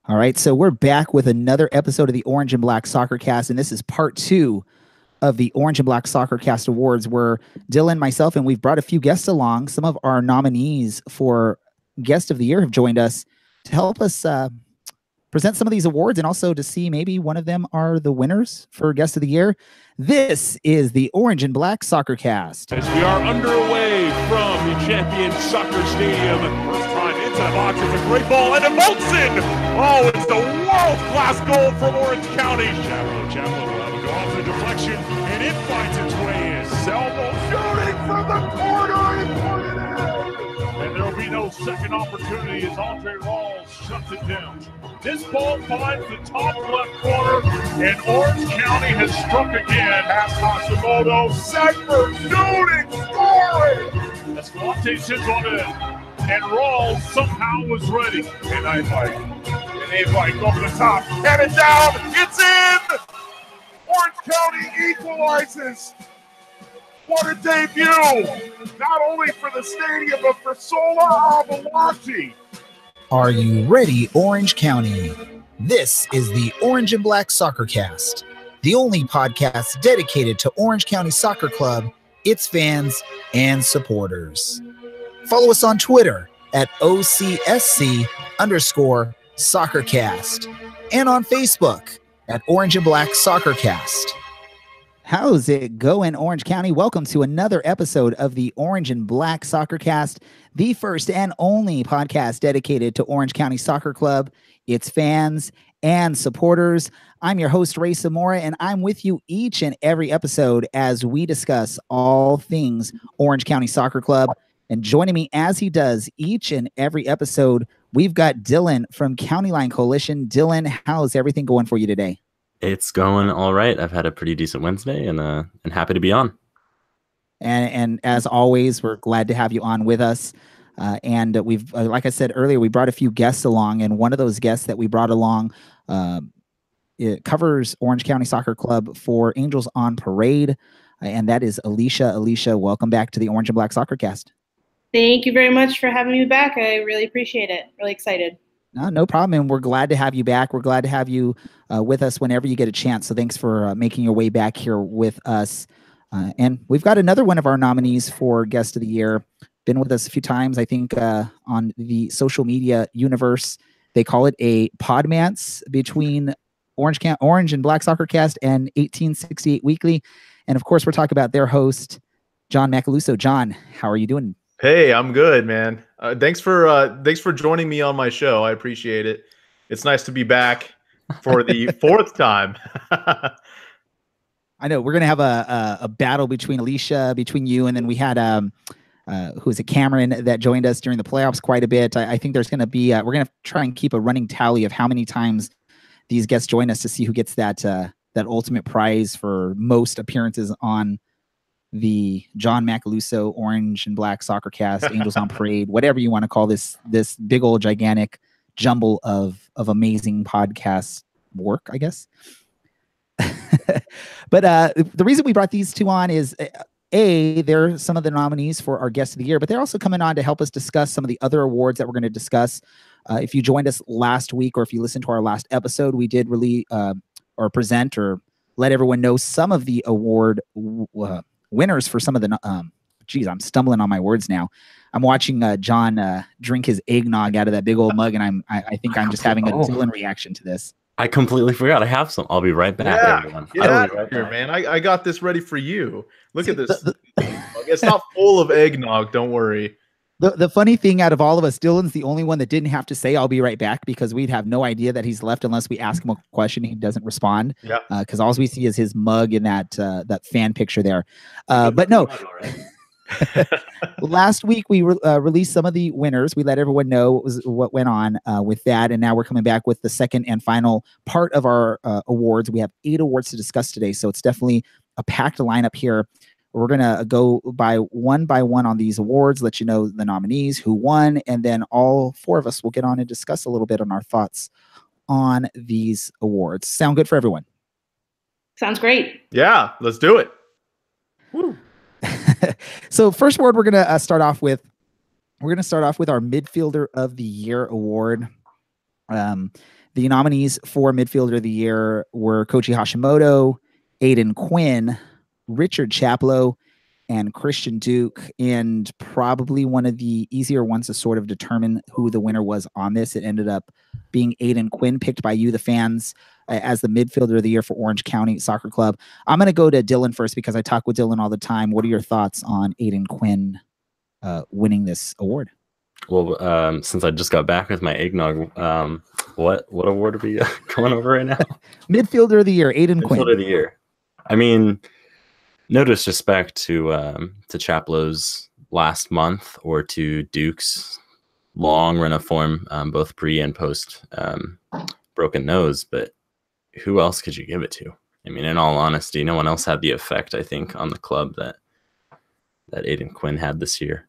All right, so we're back with another episode of the Orange and Black SoccerCast, and this is part 2 of the Orange and Black SoccerCast Awards, where Dylan, myself, and we've brought a few guests along. Some of our nominees for Guest of the Year have joined us to help us present some of these awards and also to see maybe one of them are the winners for Guest of the Year. This is the Orange and Black SoccerCast. As we are underway from the Champion Soccer Stadium, first time into the box, it's a great ball, and Emolson! Oh, it's the world-class goal from Orange County. Chapel will have a go off the deflection, and it finds its way in. Selmo shooting from the corner and put it in! And there will be no second opportunity as Andre Rawls shuts it down. This ball finds the top left corner, and Orange County has struck again. Past Hashimoto, set for shooting, scoring! Escalante sits on it, and Rawls somehow was ready. And A-Bike over the top, and it down, it's in! Orange County equalizes. What a debut! Not only for the stadium, but for Sola Avalachi. Are you ready, Orange County? This is the Orange and Black SoccerCast, the only podcast dedicated to Orange County Soccer Club, its fans, and supporters. Follow us on Twitter at OCSC_SoccerCast and on Facebook at Orange and Black SoccerCast. How's it going, Orange County? Welcome to another episode of the Orange and Black SoccerCast, the first and only podcast dedicated to Orange County Soccer Club, its fans, and supporters. I'm your host, Ray Zamora, and I'm with you each and every episode as we discuss all things Orange County Soccer Club. And joining me as he does each and every episode, we've got Dylan from County Line Coalition. Dylan, how's everything going for you today? It's going all right. I've had a pretty decent Wednesday and happy to be on. And as always, we're glad to have you on with us. And we've, like I said earlier, we brought a few guests along, and one of those guests that we brought along, it covers Orange County Soccer Club for Angels on Parade, and that is Alicia. Alicia, welcome back to the Orange and Black SoccerCast. Thank you very much for having me back. I really appreciate it. Really excited. No problem, and we're glad to have you back. We're glad to have you with us whenever you get a chance. So thanks for making your way back here with us. And we've got another one of our nominees for Guest of the Year. Been with us a few times, I think, on the social media universe. They call it a podmance between Orange and Black SoccerCast and 1868 Weekly. And of course, we're talking about their host, John Macaluso. John, how are you doing? Hey, I'm good, man. Thanks for joining me on my show. I appreciate it. It's nice to be back for the fourth time. I know we're gonna have a battle between Alicia, between you, and then we had who is it, Cameron, that joined us during the playoffs quite a bit. I think there's gonna be we're gonna try and keep a running tally of how many times these guests join us to see who gets that ultimate prize for most appearances on the John Macaluso Orange and Black SoccerCast, Angels on Parade, whatever you want to call this big old gigantic jumble of amazing podcast work, I guess. But the reason we brought these two on is they're some of the nominees for our Guest of the Year, but they're also coming on to help us discuss some of the other awards that we're going to discuss. If you joined us last week, or if you listened to our last episode, we did really or present or let everyone know some of the award winners for some of the I'm stumbling on my words now. I'm watching John drink his eggnog out of that big old mug, and I think I'm just having a Dylan reaction to this. I completely forgot. I have some. I'll be right back, everyone. Get out of here, man. I got this ready for you. Look at this. It's not full of eggnog. Don't worry. The funny thing, out of all of us, Dylan's the only one that didn't have to say "I'll be right back" because we'd have no idea that he's left unless we ask him a question. He doesn't respond. Yeah. Because all we see is his mug in that fan picture there. But no. Last week we released some of the winners. We let everyone know what went on with that, and now we're coming back with the second and final part of our awards. We have 8 awards to discuss today, so it's definitely a packed lineup here. We're gonna go by one on these awards, let you know the nominees, who won, and then all 4 of us will get on and discuss a little bit on our thoughts on these awards. Sound good for everyone? Sounds great. Yeah, let's do it. Woo. So first award we're gonna start off with our Midfielder of the Year award. The nominees for midfielder of the year were Koji Hashimoto, Aiden Quinn, Richard Chaplow, and Christian Duke. And probably one of the easier ones to sort of determine who the winner was on this. It ended up being Aiden Quinn, picked by you, the fans, as the midfielder of the year for Orange County Soccer Club. I'm going to go to Dylan first because I talk with Dylan all the time. What are your thoughts on Aiden Quinn winning this award? Well, since I just got back with my eggnog, what award are we going over right now? Midfielder of the year, Aiden Quinn. Midfielder of the year. I mean, no disrespect to Chaplow's last month or to Duke's long run of form, both pre and post broken nose, but who else could you give it to? I mean, in all honesty, no one else had the effect, I think, on the club that Aiden Quinn had this year.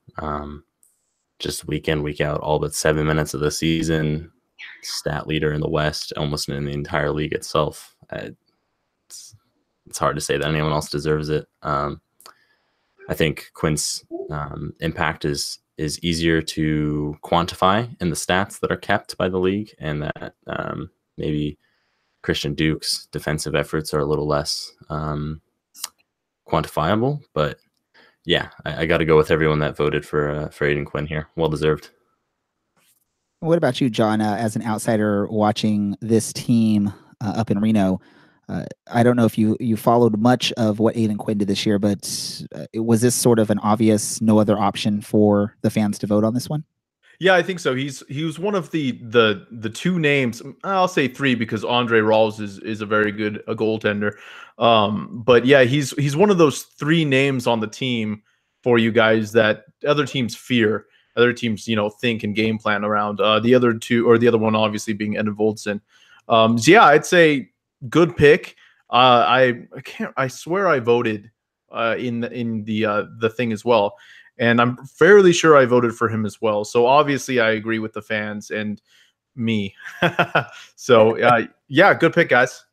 Just week in, week out, all but 7 minutes of the season, stat leader in the West, almost in the entire league itself. It's hard to say that anyone else deserves it. I think Quinn's impact is easier to quantify in the stats that are kept by the league, and that maybe Christian Duke's defensive efforts are a little less quantifiable. But yeah, I got to go with everyone that voted for Aiden Quinn here. Well deserved. What about you, John? As an outsider watching this team up in Reno, I don't know if you followed much of what Aiden Quinn did this year, but was this sort of an obvious, no other option for the fans to vote on this one? Yeah, I think so. He was one of the two names. I'll say three because Andre Rawls is a very good goaltender. But yeah, he's one of those three names on the team for you guys that other teams fear. Other teams, think and game plan around. The other two, or the other one, obviously being Ed Voldson. So yeah, I'd say good pick. I swear I voted in the thing as well. And I'm fairly sure I voted for him as well. So obviously I agree with the fans and me. So yeah, good pick, guys.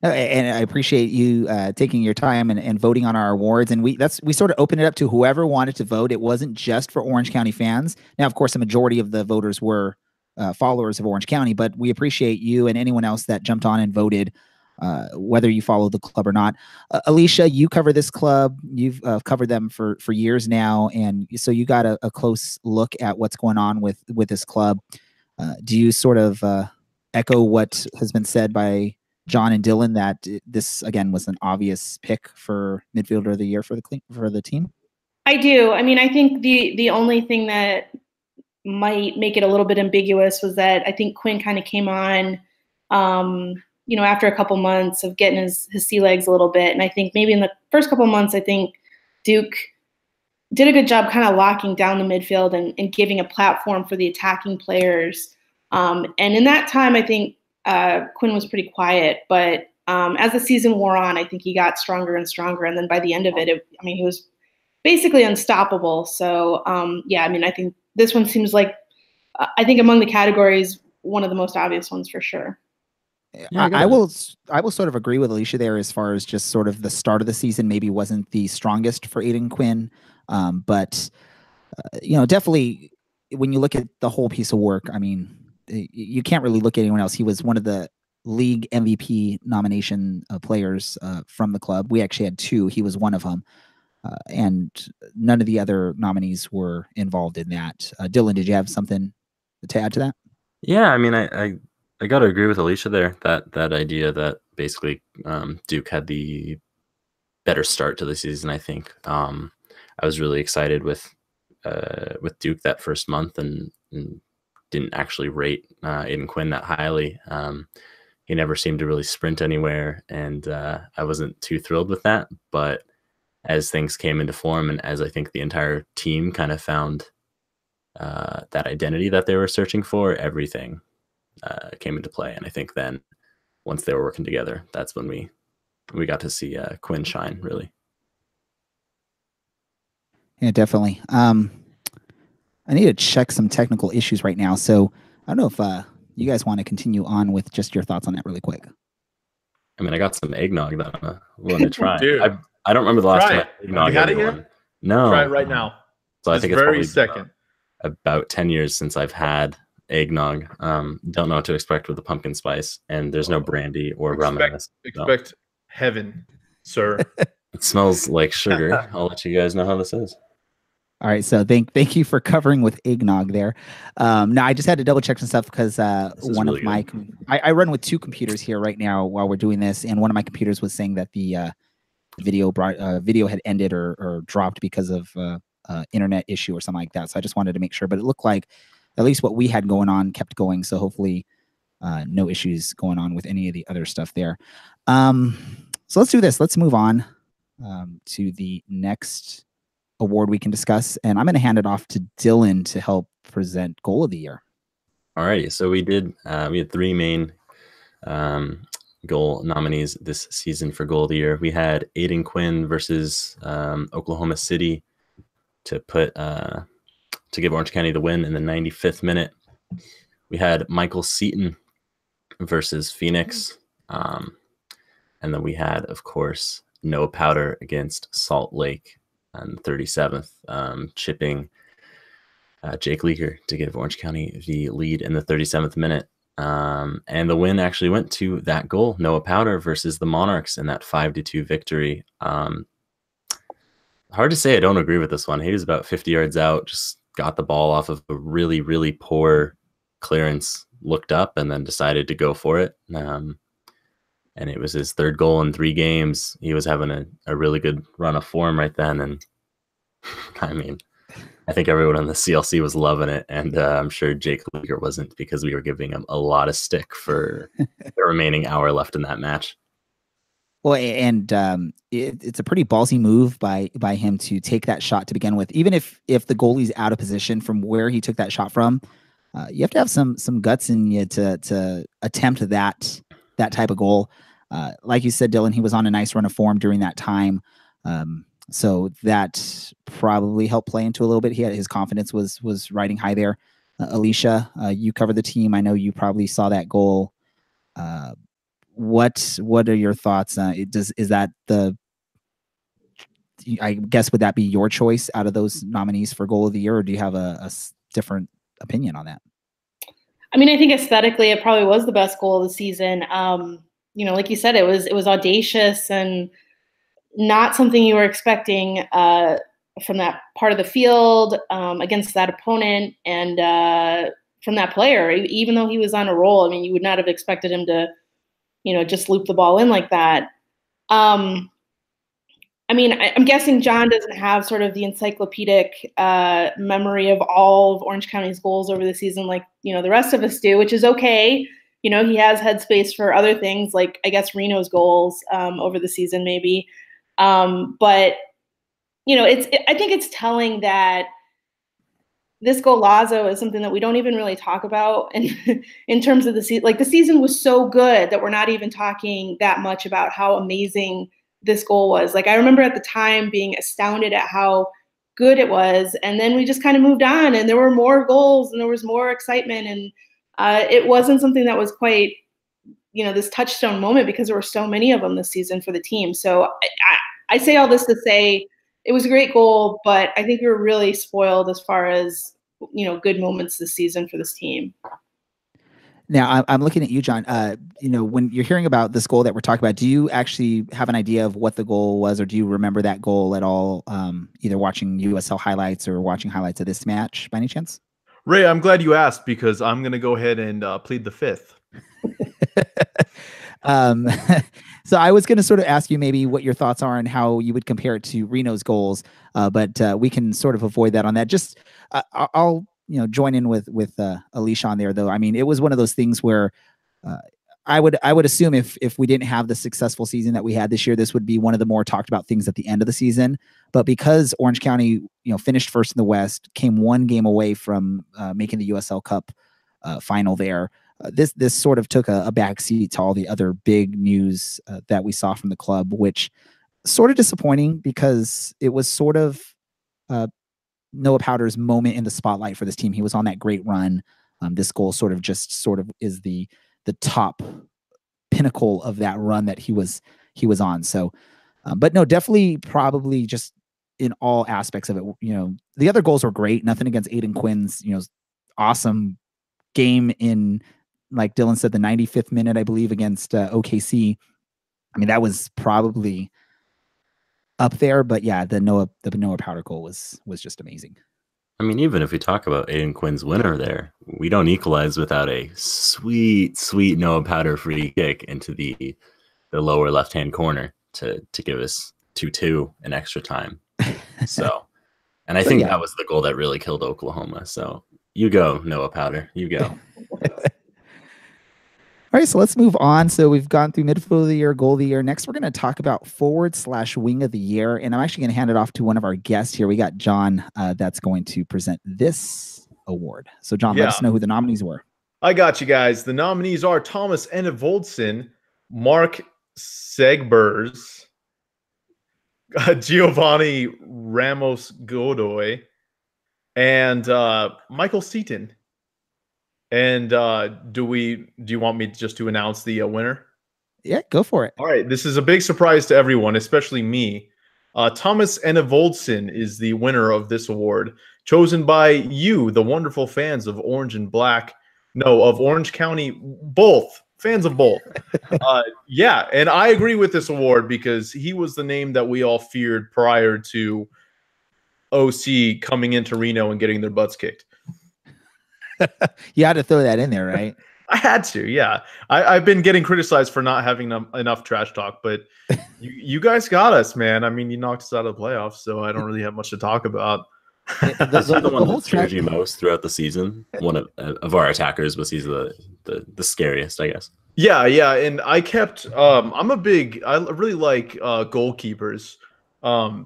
And I appreciate you taking your time and voting on our awards. And we sort of opened it up to whoever wanted to vote. It wasn't just for Orange County fans. Now, of course, the majority of the voters were followers of Orange County, but we appreciate you and anyone else that jumped on and voted, whether you follow the club or not. Alicia, you cover this club. You've covered them for years now, and so you got a close look at what's going on with this club. Do you sort of echo what has been said by John and Dylan that this again was an obvious pick for midfielder of the year for the team? I do. I mean, I think the only thing that might make it a little bit ambiguous was that I think Quinn kind of came on after a couple months of getting his sea legs a little bit. And I think maybe in the first couple months, I think Duke did a good job kind of locking down the midfield and giving a platform for the attacking players. And in that time, I think Quinn was pretty quiet. But as the season wore on, I think he got stronger and stronger. And then by the end of it, he was basically unstoppable. So, yeah, I think this one seems like, I think among the categories, one of the most obvious ones for sure. Yeah, I will sort of agree with Alicia there as far as just sort of the start of the season maybe wasn't the strongest for Aiden Quinn. But definitely when you look at the whole piece of work, you can't really look at anyone else. He was one of the league MVP nomination players from the club. We actually had two. He was one of them. And none of the other nominees were involved in that. Dylan, did you have something to add to that? Yeah, I got to agree with Alicia there. That idea that basically Duke had the better start to the season. I think I was really excited with Duke that first month and didn't actually rate Aiden Quinn that highly. He never seemed to really sprint anywhere, and I wasn't too thrilled with that. But as things came into form, and as I think the entire team kind of found that identity that they were searching for, everything came into play. And I think then once they were working together, that's when we got to see Quinn shine, really. Yeah, definitely. I need to check some technical issues right now. So I don't know if you guys want to continue on with just your thoughts on that really quick. I got some eggnog that I'm willing to try. Dude, I don't remember the last time eggnog. You had it here? No. Try it right now. So I think it's very probably second. About 10 years since I've had eggnog. Don't know what to expect with the pumpkin spice, and there's no brandy or rum in this. Expect heaven, sir. It smells like sugar. I'll let you guys know how this is. All right, so thank you for covering with eggnog there. Now I just had to double check some stuff because one really of my I run with two computers here right now while we're doing this, and one of my computers was saying that the video had ended or dropped because of internet issue or something like that. So I just wanted to make sure, but it looked like at least what we had going on kept going. So hopefully no issues going on with any of the other stuff there. So let's do this. Let's move on to the next award we can discuss, and I'm going to hand it off to Dylan to help present Goal of the Year. All righty, so we had three main goal nominees this season for Goal of the Year. We had Aiden Quinn versus Oklahoma City to give Orange County the win in the 95th minute. We had Michael Seaton versus Phoenix, and then we had, of course, Noah Powder against Salt Lake on the 37th, chipping Jake Leaker to give Orange County the lead in the 37th minute. And the win actually went to that goal, Noah Powder versus the Monarchs in that 5-2 victory. Hard to say I don't agree with this one. He was about 50 yards out, just got the ball off of a really, really poor clearance, looked up, and then decided to go for it. And it was his third goal in 3 games. He was having a really good run of form right then. And I mean, I think everyone on the CLC was loving it. And I'm sure Jake Leaker wasn't, because we were giving him a lot of stick for the remaining hour left in that match. Well, and it's a pretty ballsy move by him to take that shot to begin with. Even if the goalie's out of position from where he took that shot from, you have to have some guts in you to attempt that type of goal. Like you said, Dylan, he was on a nice run of form during that time. So that probably helped play into a little bit. His confidence was riding high there. Alicia, you covered the team. I know you probably saw that goal. What are your thoughts? Is that I guess, would that be your choice out of those nominees for Goal of the Year, or do you have a different opinion on that? I mean, I think aesthetically, it probably was the best goal of the season. Like you said, it was audacious and not something you were expecting from that part of the field against that opponent and from that player. Even though he was on a roll, I mean, you would not have expected him to, just loop the ball in like that. I mean, I'm guessing John doesn't have sort of the encyclopedic memory of all of Orange County's goals over the season like, the rest of us do, which is okay. He has headspace for other things, like, I guess, Reno's goals over the season maybe. But, I think it's telling that this golazo is something that we don't even really talk about in terms of the season. Like, the season was so good that we're not even talking that much about how amazing this goal was. Like, I remember at the time being astounded at how good it was. And then we just kind of moved on, and there were more goals and there was more excitement. And it wasn't something that was quite, this touchstone moment, because there were so many of them this season for the team. So I say all this to say it was a great goal, but I think we were really spoiled as far as, good moments this season for this team. Now, I'm looking at you, John. When you're hearing about this goal that we're talking about, do you actually have an idea of what the goal was, or do you remember that goal at all, either watching USL highlights or watching highlights of this match by any chance? Ray, I'm glad you asked, because I'm going to go ahead and plead the fifth. So I was going to sort of ask you maybe what your thoughts are and how you would compare it to Reno's goals, but we can sort of avoid that on that. Just I'll join in with Alicia on there, though. I mean, it was one of those things where I would assume if we didn't have the successful season that we had this year, this would be one of the more talked about things at the end of the season. But because Orange County finished first in the West, came one game away from making the USL Cup final there. This sort of took a backseat to all the other big news that we saw from the club, which sort of disappointing, because it was sort of Noah Powder's moment in the spotlight for this team. He was on that great run. This goal sort of is the top pinnacle of that run that he was on. So, but no, definitely, probably just in all aspects of it. The other goals were great. Nothing against Aiden Quinn's awesome game in, like Dylan said, the 95th minute, I believe, against OKC. I mean, that was probably up there, but yeah, the Noah Powder goal was just amazing. I mean, even if we talk about Aiden Quinn's winner there, we don't equalize without a sweet Noah Powder free kick into the lower left-hand corner to give us 2-2 in extra time. So, and I think that was the goal that really killed Oklahoma. So you go, Noah Powder, you go. All right, so let's move on. So we've gone through midfield of the year, goal of the year. Next, we're going to talk about forward/wing of the year. And I'm actually going to hand it off to one of our guests here. We got John that's going to present this award. So John, let us know who the nominees were. I got you guys. The nominees are Thomas Enevoldsen, Mark Segbers, Giovanni Ramos Godoy, and Michael Seaton. And do you want me just to announce the winner? Yeah, go for it. All right. This is a big surprise to everyone, especially me. Thomas Enevoldsen is the winner of this award, chosen by you, the wonderful fans of Orange and Black. No, of Orange County, both. Fans of both. Yeah, and I agree with this award because he was the name that we all feared prior to OC coming into Reno and getting their butts kicked. You had to throw that in there, right? I had to, yeah. I've been getting criticized for not having enough trash talk, but you guys got us, man. I mean, you knocked us out of the playoffs, so I don't really have much to talk about. The one that scared you most throughout the season? One of our attackers, but he's the scariest, I guess. Yeah, and I kept. I really like goalkeepers.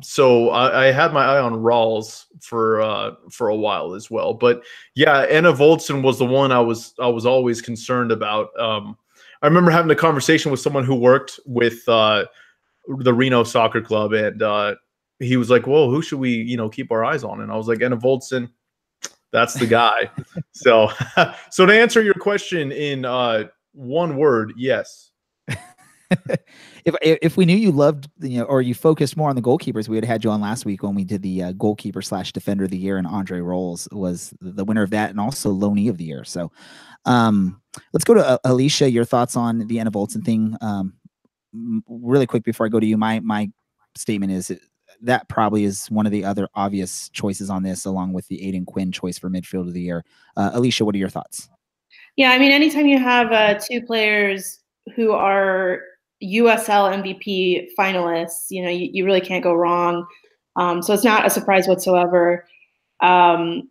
So I had my eye on Rawls for a while as well. But yeah, Enevoldsen was the one I was always concerned about. I remember having a conversation with someone who worked with the Reno Soccer Club, and he was like, "Whoa, who should we keep our eyes on?" And I was like, Enevoldsen, that's the guy. So to answer your question in one word, yes. If we knew you loved, or you focused more on the goalkeepers, we would have had you on last week when we did the goalkeeper/defender of the year, and Andre Rolls was the winner of that, and also loanee of the year. So, let's go to Alicia. Your thoughts on the Enevoldsen thing, really quick before I go to you. My statement is that probably is one of the other obvious choices on this, along with the Aiden Quinn choice for midfield of the year. Alicia, what are your thoughts? Yeah, I mean, anytime you have two players who are USL MVP finalists, you really can't go wrong. So it's not a surprise whatsoever,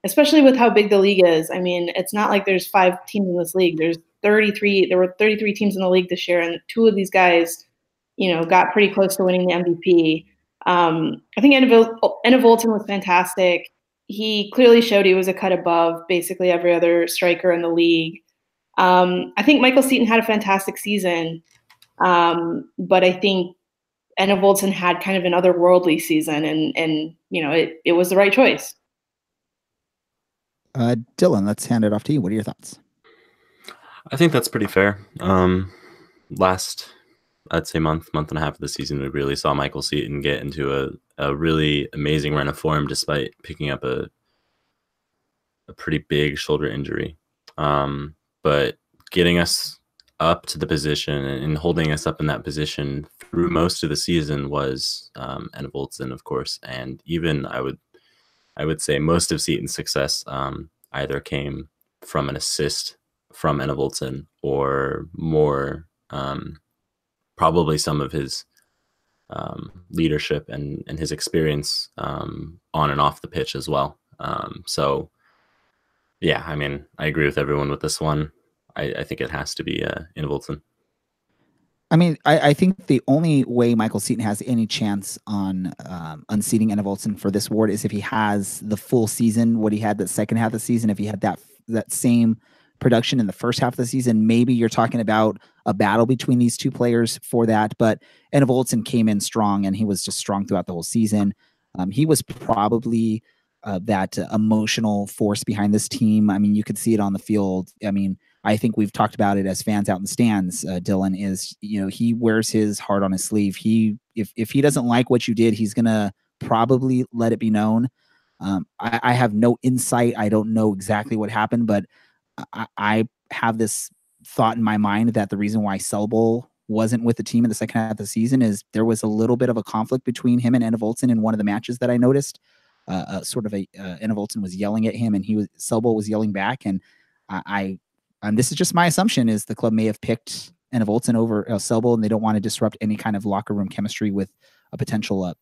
especially with how big the league is. I mean, it's not like there's 5 teams in this league. There's 33. There were 33 teams in the league this year, and 2 of these guys, got pretty close to winning the MVP. I think Enevoldsen was fantastic. He clearly showed he was a cut above basically every other striker in the league. I think Michael Seaton had a fantastic season. But I think Enevoldsen had kind of an otherworldly season, and it was the right choice. Dylan, let's hand it off to you. What are your thoughts? I think that's pretty fair. Last, I'd say month and a half of the season, we really saw Michael Seaton get into a really amazing run of form despite picking up a pretty big shoulder injury. But getting us up to the position and holding us up in that position through most of the season was Enevoldsen, of course, and even I would say most of Seaton's success either came from an assist from Enevoldsen or more probably some of his leadership and his experience on and off the pitch as well. So yeah, I mean, I agree with everyone with this one. I think it has to be Enevoldsen. I mean, I think the only way Michael Seaton has any chance on unseating Enevoldsen for this award is if he has the full season, what he had the second half of the season. If he had that same production in the first half of the season, maybe you're talking about a battle between these two players for that. But Enevoldsen came in strong, and he was just strong throughout the whole season. He was probably that emotional force behind this team. I mean, you could see it on the field. I mean, I think we've talked about it as fans out in the stands. Dylan is, he wears his heart on his sleeve. If he doesn't like what you did, he's going to probably let it be known. I have no insight. I don't know exactly what happened, but I have this thought in my mind that the reason why Selbel wasn't with the team in the second half of the season is there was a little bit of a conflict between him and Enevolson in one of the matches that I noticed. Enevolson was yelling at him, and Selbel was yelling back. And this is just my assumption, is the club may have picked Enevolson over Selbel, and they don't want to disrupt any kind of locker room chemistry with a potential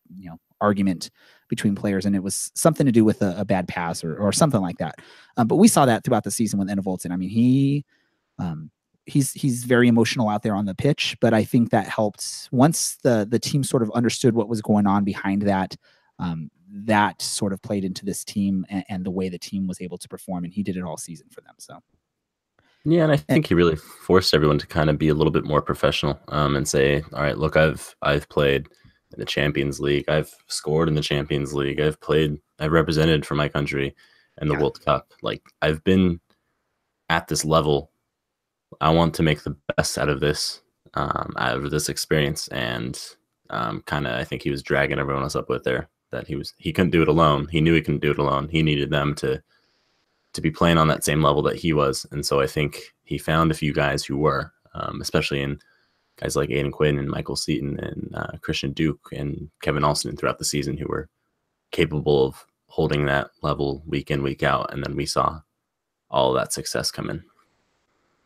argument between players, and it was something to do with a bad pass or something like that. But we saw that throughout the season with Enevolson. I mean, he's very emotional out there on the pitch, but I think that helped once the team sort of understood what was going on behind that. That sort of played into this team and the way the team was able to perform, and he did it all season for them. So. Yeah, and I think he really forced everyone to kind of be a little bit more professional, and say, all right, look, I've played in the Champions League, I've scored in the Champions League, I've represented for my country in the World Cup. Like, I've been at this level. I want to make the best out of this experience. And kind of, I think he was dragging everyone else up with there, that he couldn't do it alone. He knew he couldn't do it alone. He needed them to be playing on that same level that he was. And so I think he found a few guys who were, especially in guys like Aidan Quinn and Michael Seaton and Christian Duke and Kevin Alston throughout the season, who were capable of holding that level week in, week out. And then we saw all of that success come in.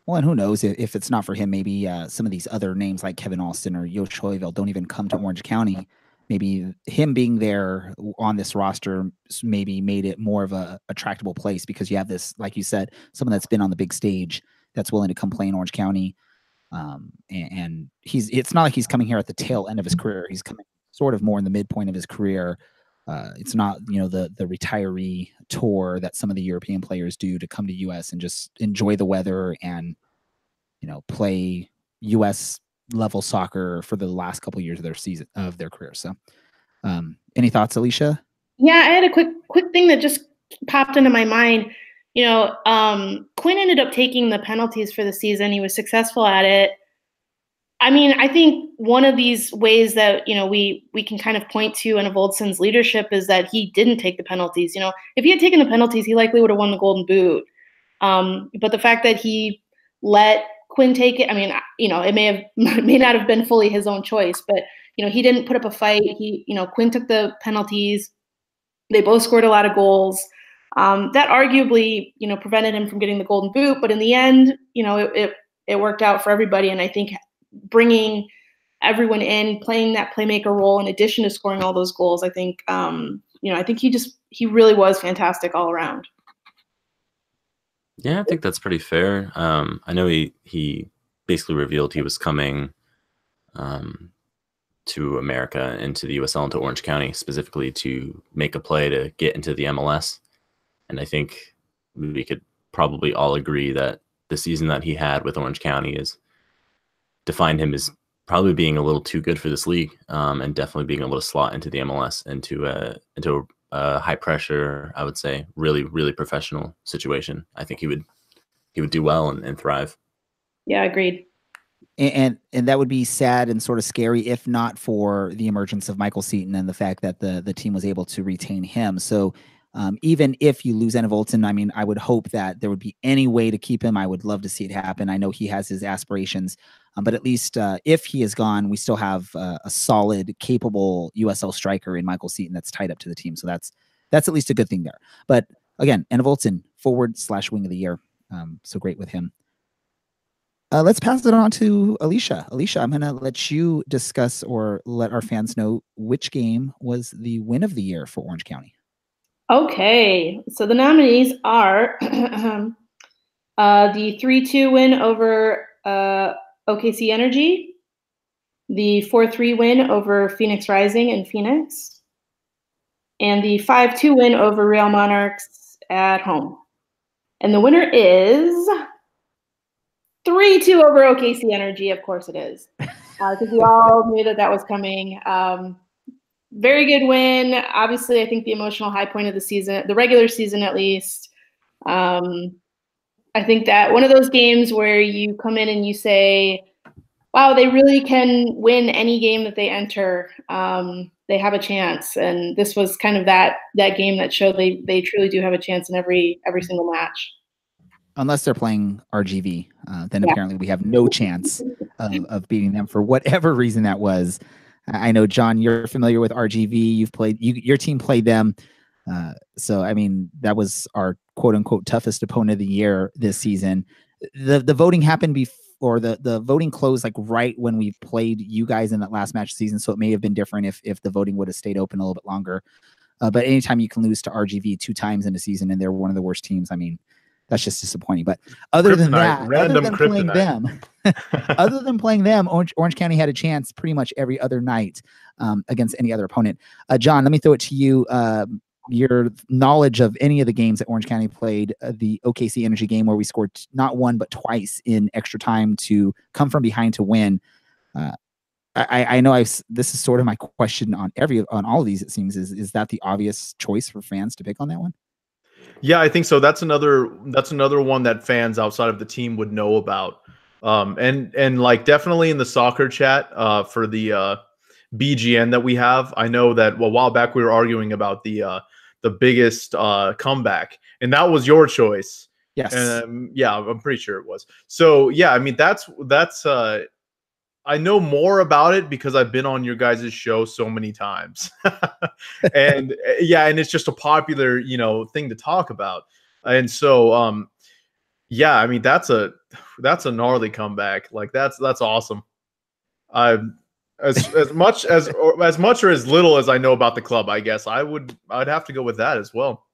Well, and who knows, if it's not for him, maybe some of these other names like Kevin Alston or Josh Hoivel don't even come to Orange County. Maybe him being there on this roster maybe made it more of a attractable place, because you have this, like you said, someone that's been on the big stage that's willing to come play in Orange County. And it's not like he's coming here at the tail end of his career. He's coming sort of more in the midpoint of his career. It's not, the retiree tour that some of the European players do to come to US and just enjoy the weather and, play US level soccer for the last couple of years of their career. So, any thoughts, Alicia? Yeah, I had a quick thing that just popped into my mind. Quinn ended up taking the penalties for the season. He was successful at it. I mean, I think one of these ways that, we can kind of point to Enevoldson's leadership is that he didn't take the penalties. If he had taken the penalties, he likely would have won the Golden Boot. But the fact that he let Quinn take it, I mean, it may not have been fully his own choice, but, he didn't put up a fight. Quinn took the penalties. They both scored a lot of goals. That arguably, prevented him from getting the Golden Boot. But in the end, it worked out for everybody. And I think bringing everyone in, playing that playmaker role in addition to scoring all those goals, I think, I think he really was fantastic all around. Yeah, I think that's pretty fair. I know he basically revealed he was coming to America, into the USL, into Orange County, specifically to make a play to get into the MLS. And I think we could probably all agree that the season that he had with Orange County is defined him as probably being a little too good for this league, and definitely being able to slot into the MLS, into a high pressure, I would say, really, really professional situation. I think he would do well and thrive. Yeah, agreed. And that would be sad and sort of scary if not for the emergence of Michael Seaton and the fact that the team was able to retain him. So even if you lose Enevolson, I mean, I would hope that there would be any way to keep him. I would love to see it happen. I know he has his aspirations, but at least if he is gone, we still have a solid, capable USL striker in Michael Seaton that's tied up to the team. So that's at least a good thing there. But again, Enevolson, forward/wing of the year. So great with him. Let's pass it on to Alicia. Alicia, I'm going to let you discuss or let our fans know which game was the win of the year for Orange County. Okay, so the nominees are the 3-2 win over OKC Energy, the 4-3 win over Phoenix Rising in Phoenix, and the 5-2 win over Real Monarchs at home. And the winner is 3-2 over OKC Energy. Of course it is, because we all knew that was coming. Very good win. Obviously, I think the emotional high point of the season, the regular season at least. I think that one of those games where you come in and you say, wow, they really can win any game that they enter. They have a chance. And this was kind of that game that showed they truly do have a chance in every single match. unless they're playing RGV, then apparently we have no chance of beating them for whatever reason that was. I know, John, you're familiar with RGV. Your team played them. So, I mean, that was our quote unquote toughest opponent of the year this season. The voting happened before the voting closed like right when we played you guys in that last match of the season. So it may have been different if the voting would have stayed open a little bit longer. But anytime you can lose to RGV 2 times in a season and they're one of the worst teams, I mean, that's just disappointing. But other than that, other than playing them, Orange County had a chance pretty much every other night against any other opponent. John, let me throw it to you. Your knowledge of any of the games that Orange County played, the OKC Energy game where we scored not one but twice in extra time to come from behind to win. I know this is sort of my question on all of these. It seems is that the obvious choice for fans to pick on that one? Yeah, I think so. That's another one that fans outside of the team would know about. And like definitely in the soccer chat for the BGN that we have, I know that a while back we were arguing about the biggest comeback, and that was your choice. Yes. Yeah, I'm pretty sure it was. So yeah, I mean that's I know more about it because I've been on your guys' show so many times. And yeah, and it's just a popular, thing to talk about. And so yeah, I mean that's a gnarly comeback. Like that's awesome. As much or as little as I know about the club, I guess I'd have to go with that as well.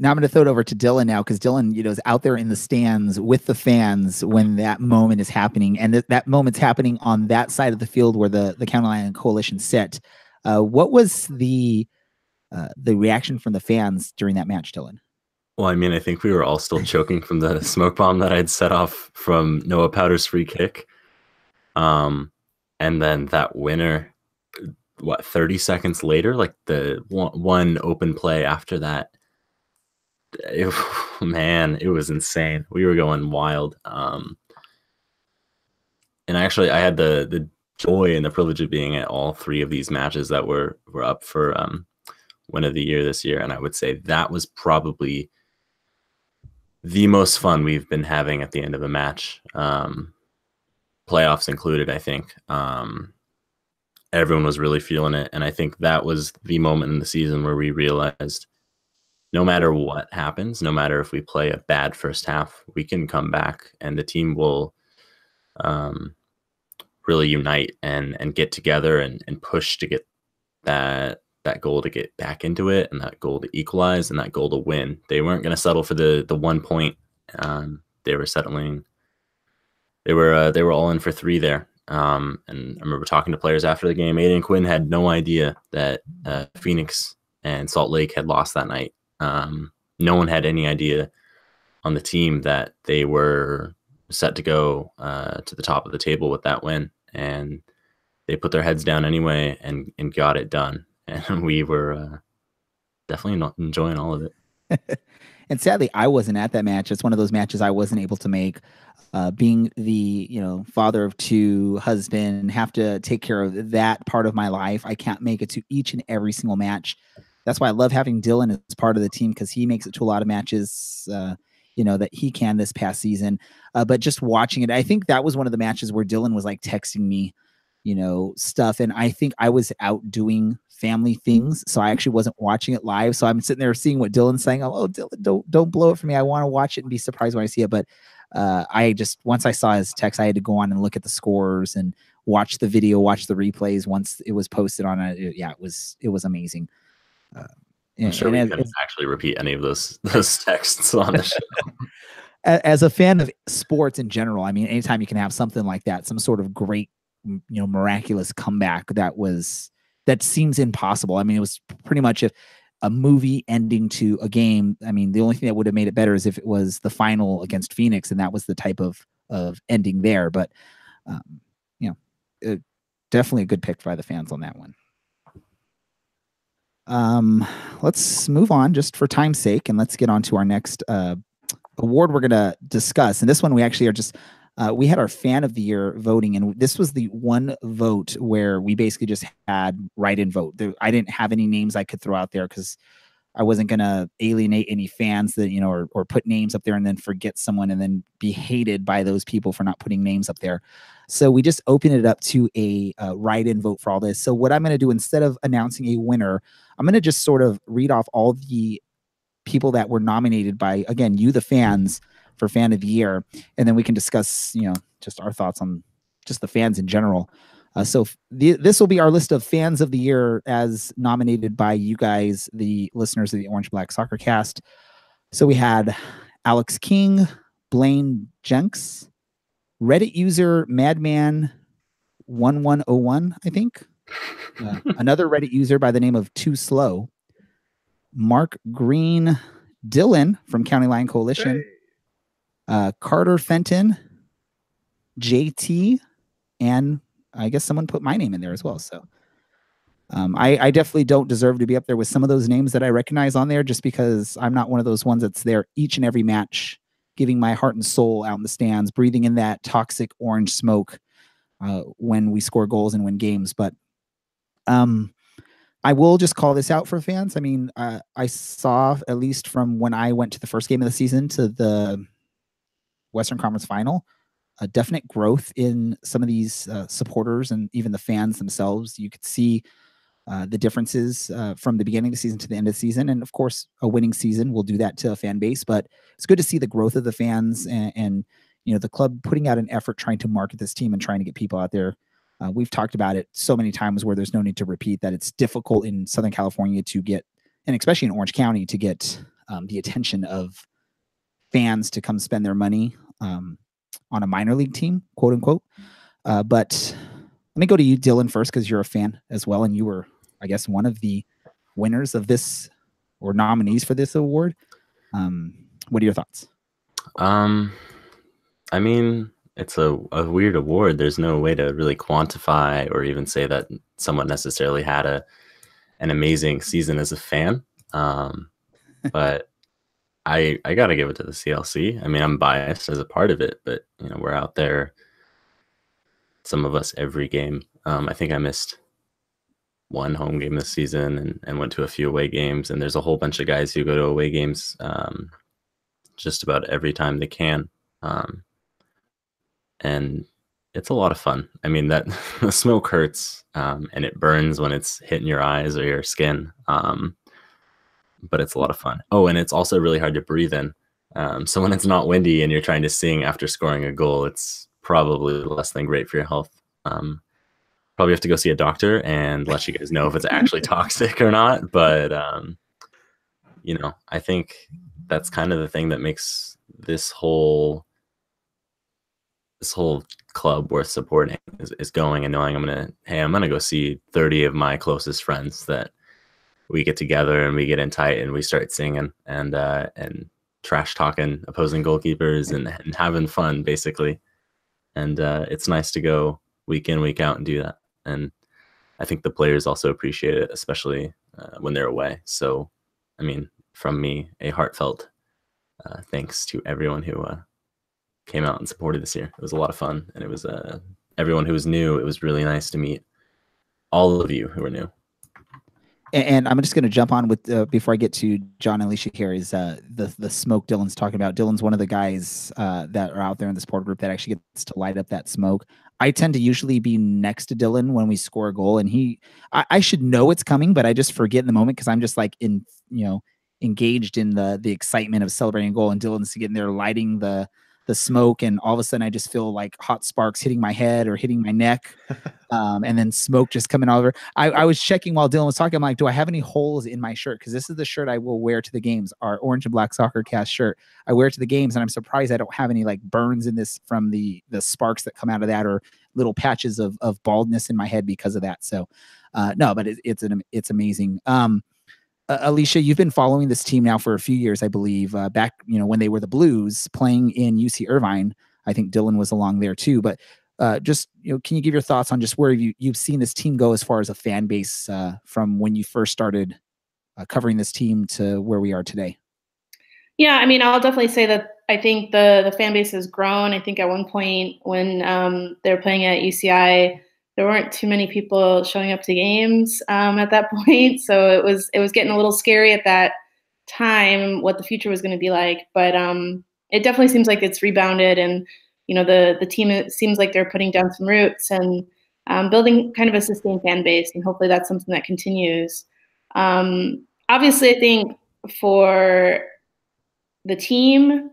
Now I'm going to throw it over to Dylan now, because Dylan, is out there in the stands with the fans when that moment is happening, and that moment's happening on that side of the field where the County Line Coalition sit. What was the reaction from the fans during that match, Dylan? Well, I mean, I think we were all still choking from the smoke bomb that I'd set off from Noah Powder's free kick. And then that winner, 30 seconds later, like the one open play after that, man, it was insane. We were going wild. And actually, I had the joy and the privilege of being at all 3 of these matches that were up for win of the year this year. And I would say that was probably the most fun we've been having at the end of a match, playoffs included. I think everyone was really feeling it, and I think that was the moment in the season where we realized no matter what happens, no matter if we play a bad first half, we can come back and the team will really unite and get together and push to get that goal to get back into it, and that goal to equalize, and that goal to win. They weren't going to settle for the 1 point. They were settling. They were all in for 3 there. And I remember talking to players after the game. Aiden Quinn had no idea that Phoenix and Salt Lake had lost that night. No one had any idea on the team that they were set to go to the top of the table with that win, and they put their heads down anyway and got it done. And we were definitely not enjoying all of it. And sadly, I wasn't at that match. It's one of those matches I wasn't able to make. Being the father of 2, husband, have to take care of that part of my life. I can't make it to each and every single match. That's why I love having Dylan as part of the team, because he makes it to a lot of matches, that he can this past season. But just watching it, I think that was one of the matches where Dylan was like texting me, stuff. And I think I was out doing family things, so I actually wasn't watching it live. So I'm sitting there seeing what Dylan's saying. Oh, Dylan, don't blow it for me. I want to watch it and be surprised when I see it. But once I saw his text, I had to go on and look at the scores and watch the video, watch the replays once it was posted on it. Yeah, it was amazing. I'm sure we couldn't actually repeat any of those texts on the show. As a fan of sports in general, I mean, anytime you can have something like that, some sort of great, miraculous comeback that seems impossible. I mean, it was pretty much a movie ending to a game. I mean, the only thing that would have made it better is if it was the final against Phoenix, and that was the type of ending there. But definitely a good pick by the fans on that one. Let's move on just for time's sake, and let's get on to our next award we're going to discuss. And this one we actually are just we had our fan of the year voting, and this was the one vote where we basically just had write-in vote. I didn't have any names I could throw out there because I wasn't going to alienate any fans that, or put names up there and then forget someone and then be hated by those people for not putting names up there. So we just opened it up to a write-in vote for all this. So what I'm going to do, instead of announcing a winner, I'm going to just sort of read off all the people that were nominated by, again, you, the fans, for Fan of the Year. And then we can discuss, just our thoughts on just the fans in general. So this will be our list of Fans of the Year as nominated by you guys, the listeners of the Orange Black SoccerCast. So we had Alex King, Blaine Jenks, Reddit user Madman1101, I think. Another Reddit user by the name of Too Slow, Mark Green, Dylan from County Line Coalition, Carter Fenton, JT, and I guess someone put my name in there as well. So I definitely don't deserve to be up there with some of those names that I recognize on there, just because I'm not one of those ones that's there each and every match, giving my heart and soul out in the stands, breathing in that toxic orange smoke when we score goals and win games. But I will just call this out for fans. I mean, I saw, at least from when I went to the first game of the season to the Western Conference Final, a definite growth in some of these supporters and even the fans themselves. You could see the differences from the beginning of the season to the end of the season. And of course, a winning season will do that to a fan base, but it's good to see the growth of the fans and the club putting out an effort trying to market this team and trying to get people out there. We've talked about it so many times where there's no need to repeat that it's difficult in Southern California to get, and especially in Orange County, to get the attention of fans to come spend their money on a minor league team, quote unquote. But let me go to you, Dylan, first, because you're a fan as well. And you were, I guess, one of the winners of this, or nominees for this award. What are your thoughts? I mean, it's a weird award. There's no way to really quantify or even say that someone necessarily had an amazing season as a fan. But I got to give it to the CLC. I mean, I'm biased as a part of it, but we're out there, some of us, every game. I think I missed one home game this season and went to a few away games. And there's a whole bunch of guys who go to away games just about every time they can. And it's a lot of fun. I mean, that the smoke hurts and it burns when it's hitting your eyes or your skin. But it's a lot of fun. Oh, and it's also really hard to breathe in. So when it's not windy and you're trying to sing after scoring a goal, it's probably less than great for your health. Probably have to go see a doctor and let you guys know if it's actually toxic or not. But, I think that's kind of the thing that makes this whole club worth supporting is going and knowing I'm going to go see 30 of my closest friends that we get together and we get in tight and we start singing and trash talking opposing goalkeepers and having fun, basically. And it's nice to go week in, week out and do that. And I think the players also appreciate it, especially when they're away. So, I mean, from me, a heartfelt thanks to everyone who came out and supported this year. It was a lot of fun. And it was everyone who was new. It was really nice to meet all of you who are new. And I'm just going to jump on with before I get to John and Alicia here is the smoke Dylan's talking about. Dylan's one of the guys that are out there in the support group that actually gets to light up that smoke. I tend to usually be next to Dylan when we score a goal, and I should know it's coming, but I just forget in the moment because I'm just like engaged in the excitement of celebrating a goal, and Dylan's getting there lighting the smoke, and all of a sudden I just feel like hot sparks hitting my head or hitting my neck. And then smoke just coming over. I was checking while Dylan was talking. I'm like, do I have any holes in my shirt? Because this is the shirt I will wear to the games, our Orange and Black SoccerCast shirt. I wear it to the games, and I'm surprised I don't have any like burns in this from the sparks that come out of that, or little patches of baldness in my head because of that. So no, but it's amazing. Alicia, you've been following this team now for a few years, I believe. Back when they were the Blues playing in UC Irvine. I think Dylan was along there too, but just can you give your thoughts on just where you've seen this team go as far as a fan base from when you first started covering this team to where we are today? Yeah, I mean, I'll definitely say that I think the fan base has grown. I think at one point when they were playing at UCI, there weren't too many people showing up to games at that point, so it was getting a little scary at that time what the future was going to be like, but it definitely seems like it's rebounded, and the team seems like they're putting down some roots and building kind of a sustained fan base, and hopefully that's something that continues. Obviously, I think for the team,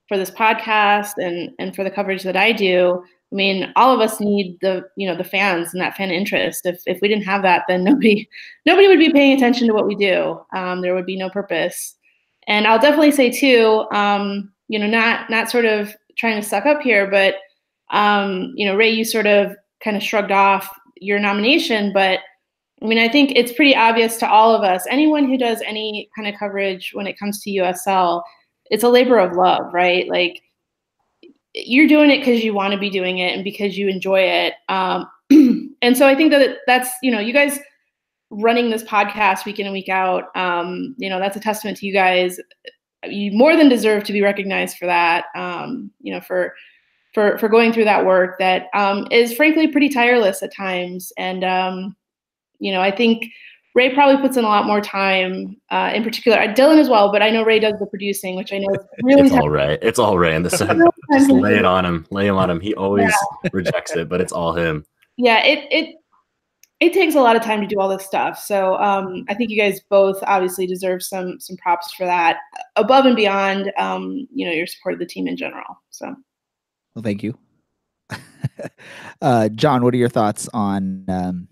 for this podcast, and for the coverage that I do, I mean, all of us need the fans and that fan interest. If we didn't have that, then nobody would be paying attention to what we do. There would be no purpose. And I'll definitely say too, not sort of trying to suck up here, but Ray, you sort of kind of shrugged off your nomination, but I mean, I think it's pretty obvious to all of us, anyone who does any kind of coverage when it comes to USL, it's a labor of love, right? Like, you're doing it because you want to be doing it and because you enjoy it. And so I think that's, you guys running this podcast week in and week out, that's a testament to you guys. You more than deserve to be recognized for that, for going through that work that is frankly pretty tireless at times. And, I think Ray probably puts in a lot more time, in particular, Dylan as well, but I know Ray does the producing, which I know is really it's all right. It's all Ray in the set. Just lay it on him. Lay him on him. He always rejects it, but it's all him. Yeah, it takes a lot of time to do all this stuff. So I think you guys both obviously deserve some props for that, above and beyond your support of the team in general. So, well, thank you. John, what are your thoughts on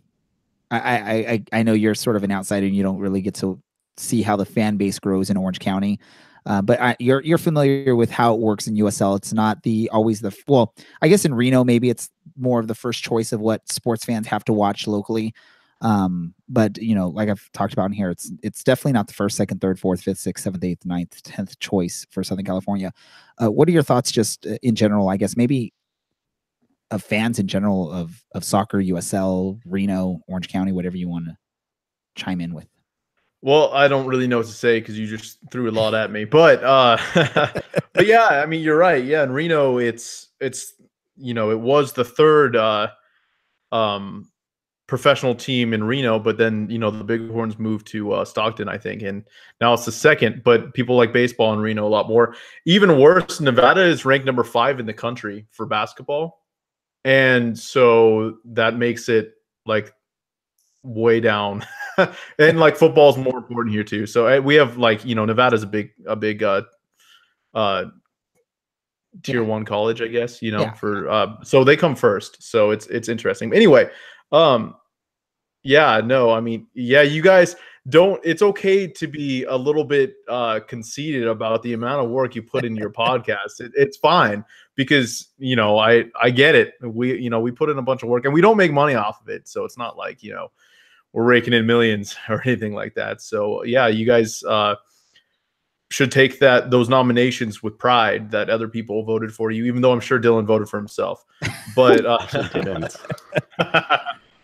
I know you're sort of an outsider and you don't really get to see how the fan base grows in Orange County, but you're familiar with how it works in USL. It's not well, I guess in Reno maybe it's more of the first choice of what sports fans have to watch locally. But like I've talked about in here, it's definitely not the first, second, third, fourth, fifth, sixth, seventh, eighth, ninth, 10th choice for Southern California. What are your thoughts just in general, I guess maybe of fans in general of soccer, USL, Reno, Orange County, whatever you want to chime in with? Well, I don't really know what to say because you just threw a lot at me, but but yeah, I mean, you're right. Yeah, in Reno, it's it was the third professional team in Reno, but then the Bighorns moved to Stockton, I think, and now it's the second. But people like baseball in Reno a lot more. Even worse, Nevada is ranked number 5 in the country for basketball. And so that makes it like way down, and like football is more important here too. So we have Nevada's a big tier 1 college, I guess, for so they come first. So it's interesting. Anyway, you guys don't. It's okay to be a little bit conceited about the amount of work you put in your podcast. It's fine. Because I get it. We put in a bunch of work and we don't make money off of it, so it's not like we're raking in millions or anything like that. So yeah, you guys should take those nominations with pride that other people voted for you, even though I'm sure Dylan voted for himself. But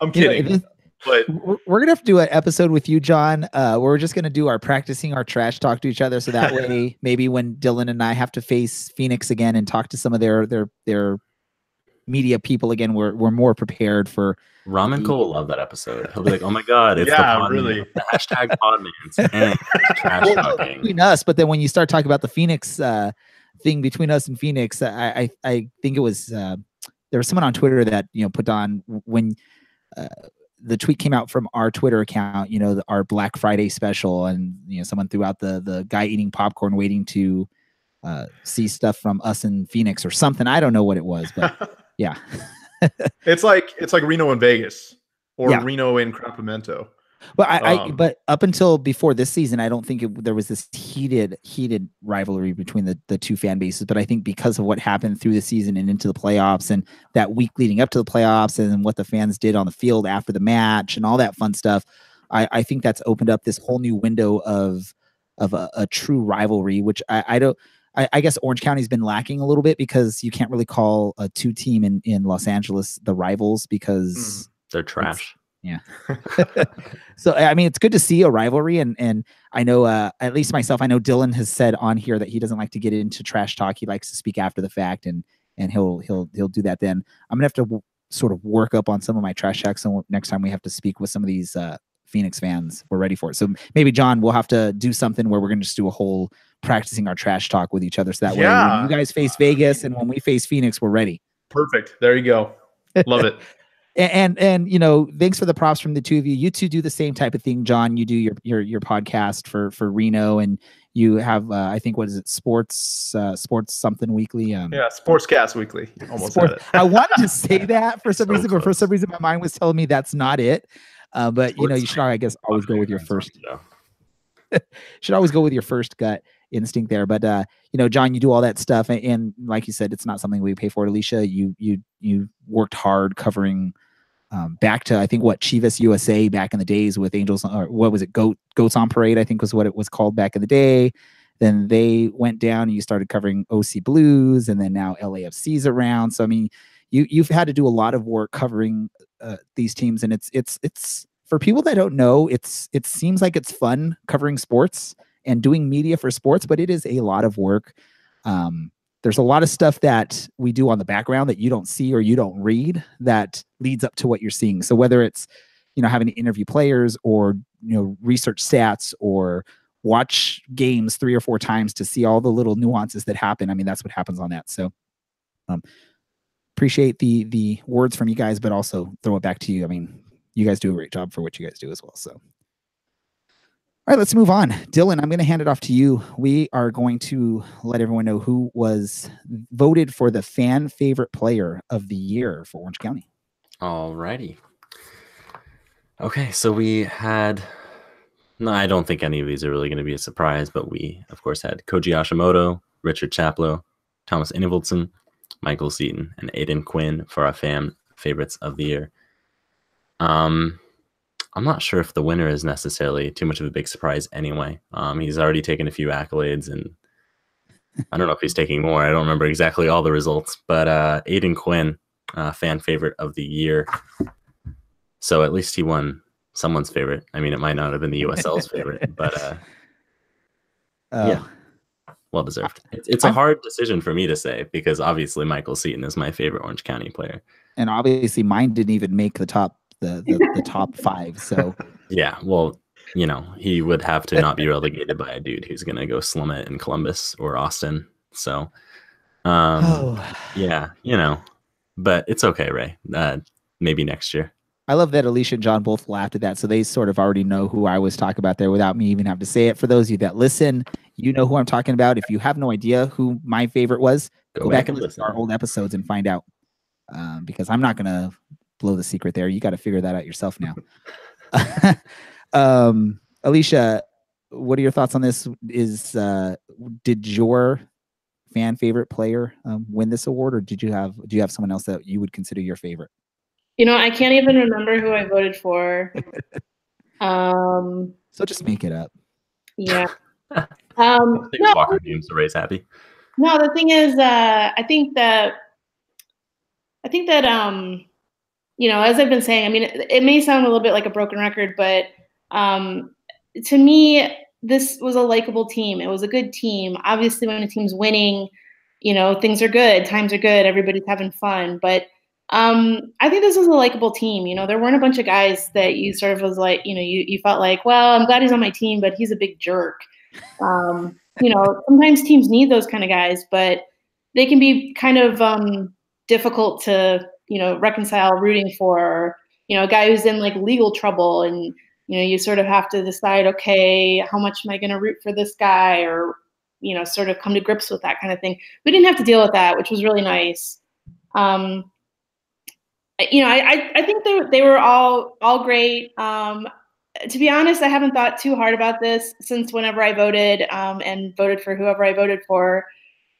I'm kidding. But we're gonna have to do an episode with you, John. We're just gonna do our practicing our trash talk to each other, so that way maybe when Dylan and I have to face Phoenix again and talk to some of their media people again, we're more prepared for. Ramen Cole will love that episode. He'll be like, "Oh my god, it's the hashtag Podmans and trash talking between us." But then when you start talking about the Phoenix thing between us and Phoenix, I think it was there was someone on Twitter that put on when. The tweet came out from our Twitter account, our Black Friday special, and someone threw out the guy eating popcorn waiting to see stuff from us in Phoenix or something. I don't know what it was, but yeah. it's like Reno and Vegas or Reno and Crapamento. But but up until before this season, I don't think there was this heated rivalry between the two fan bases. But I think because of what happened through the season and into the playoffs, and that week leading up to the playoffs, and what the fans did on the field after the match, and all that fun stuff, I think that's opened up this whole new window of a true rivalry, which I guess Orange County's been lacking a little bit because you can't really call a 2 team in Los Angeles the rivals because they're trash. Yeah. So, I mean, it's good to see a rivalry. And I know, at least myself, I know Dylan has said on here that he doesn't like to get into trash talk. He likes to speak after the fact, and he'll do that then. I'm going to have to sort of work up on some of my trash talk. So next time we have to speak with some of these Phoenix fans were ready for it. So maybe, John, we'll have to do something where we're going to just do a whole practicing our trash talk with each other. So that way, when you guys face Vegas and when we face Phoenix, we're ready. Perfect. There you go. Love it. And thanks for the props from the two of you. You two do the same type of thing, John. You do your podcast for Reno, and you have I think, what is it, sports something weekly? Sportscast Weekly. Almost said it. I wanted to say that for some reason, but for some reason my mind was telling me that's not it. But you should, I guess, always go with your first. Should always go with your first gut instinct there. But John, you do all that stuff, and like you said, it's not something we pay for. Alicia, you worked hard covering back to, I think, Chivas USA back in the days with Angels, or what was it, Goats on Parade, I think was what it was called back in the day. Then they went down and you started covering OC Blues, and then now LAFC's around. So I mean, you've had to do a lot of work covering these teams, and it's for people that don't know, it seems like it's fun covering sports and doing media for sports, but it is a lot of work. There's a lot of stuff that we do on the background that you don't see or you don't read that leads up to what you're seeing. So whether it's, having to interview players or, research stats or watch games 3 or 4 times to see all the little nuances that happen. I mean, that's what happens on that. So appreciate the words from you guys, but also throw it back to you. I mean, you guys do a great job for what you guys do as well. So. All right, let's move on. Dylan, I'm going to hand it off to you. We are going to let everyone know who was voted for the fan favorite player of the year for Orange County. All righty. Okay, so we had, I don't think any of these are really going to be a surprise, but we, of course, had Koji Hashimoto, Richard Chaplow, Thomas Ingevoldsen, Michael Seaton, and Aiden Quinn for our fan favorites of the year. I'm not sure if the winner is necessarily too much of a big surprise anyway. He's already taken a few accolades, and I don't know if he's taking more. I don't remember exactly all the results, but Aiden Quinn, fan favorite of the year. So at least he won someone's favorite. I mean, it might not have been the USL's favorite, but yeah, well deserved. It's a hard decision for me to say because obviously Michael Seaton is my favorite Orange County player. And obviously mine didn't even make the top the top 5. So yeah, well, he would have to not be relegated by a dude who's gonna go slum it in Columbus or Austin. So yeah, but it's okay, Ray. Maybe next year. I love that Alicia and John both laughed at that, so they sort of already know who I was talking about there without me even having to say it. For those of you that listen, you know who I'm talking about. If you have no idea who my favorite was, go back and listen to our old episodes and find out. Because I'm not gonna blow the secret there. You got to figure that out yourself now. Alicia, what are your thoughts on this? Did your fan favorite player win this award, or do you have someone else that you would consider your favorite? I can't even remember who I voted for. So just make it up. Yeah. Walker games to Ray's happy. No, the thing is, I think that as I've been saying, I mean, it may sound a little bit like a broken record, but to me, this was a likable team. It was a good team. Obviously, when a team's winning, things are good, times are good, everybody's having fun. But I think this was a likable team. There weren't a bunch of guys that you sort of was like, you felt like, well, I'm glad he's on my team, but he's a big jerk. Sometimes teams need those kind of guys, but they can be kind of difficult to, reconcile rooting for, a guy who's in like legal trouble, and, you sort of have to decide, okay, how much am I going to root for this guy, or, sort of come to grips with that kind of thing. We didn't have to deal with that, which was really nice. I think they were all great. To be honest, I haven't thought too hard about this since whenever I voted and voted for whoever I voted for.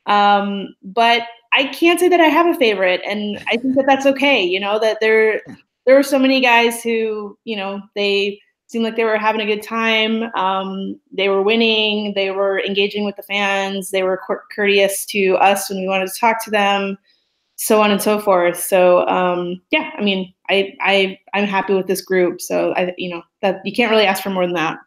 But I can't say that I have a favorite, and I think that that's okay. That there were so many guys who, they seemed like they were having a good time. They were winning. They were engaging with the fans. They were courteous to us when we wanted to talk to them, so on and so forth. So, yeah, I mean, I'm happy with this group. So that you can't really ask for more than that.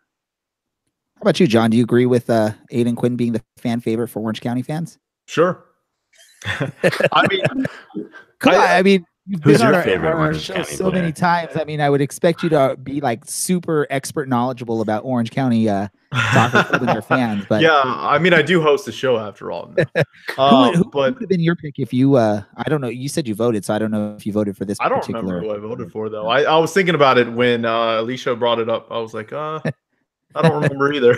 How about you, John? Do you agree with Aiden Quinn being the fan favorite for Orange County fans? Sure. I mean, You've Who's been on your favorite our Orange show County so many player? times. I mean, I would expect you to be like super expert knowledgeable about Orange County soccer club and their fans. But Yeah, I mean, I do host a show after all. No. who But would have been your pick if you? I don't know. You said you voted, so I don't know if you voted for this I don't remember particular. who I voted for though. I was thinking about it when Alicia brought it up. I was like, I don't remember either.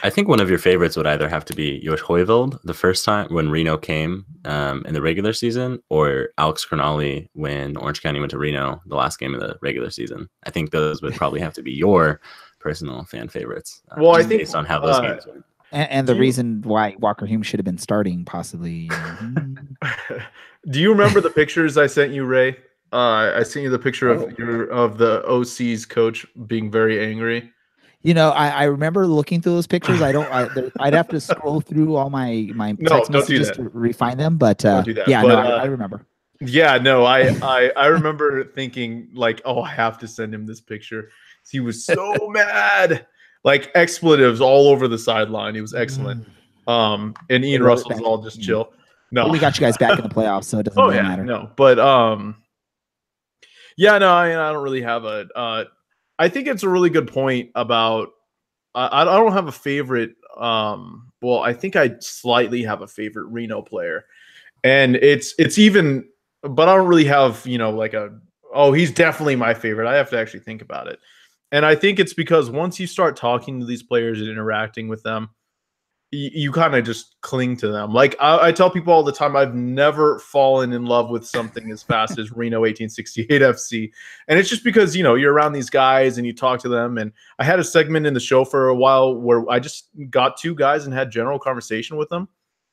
I think one of your favorites would either have to be Josh Hoivild the first time when Reno came in the regular season, or Alex Crognali when Orange County went to Reno the last game of the regular season. I think those would probably have to be your personal fan favorites. Well, I think based on how those games went. And the reason why Walker Hume should have been starting, possibly. Do you remember the pictures I sent you, Ray? I sent you the picture of the OC's coach being very angry. You know, I remember looking through those pictures. I'd have to scroll through all my text messages to refine them. But Don't do that. yeah, But, no, I remember. Yeah, no, I remember thinking like, oh, I have to send him this picture. He was so mad, like expletives all over the sideline. He was excellent. And Ian Russell's all just chill. No, we got you guys back in the playoffs, so it doesn't really matter. No, but yeah, no, I don't really have a. I think it's a really good point about. I don't have a favorite. Well, I think I slightly have a favorite Reno player, and it's even, but I don't really have like he's definitely my favorite. I have to actually think about it, and I think it's because once you start talking to these players and interacting with them, you kind of just cling to them. Like I tell people all the time, I've never fallen in love with something as fast as Reno 1868 FC. And it's just because, you're around these guys and you talk to them. And I had a segment in the show for a while where I just got two guys and had general conversation with them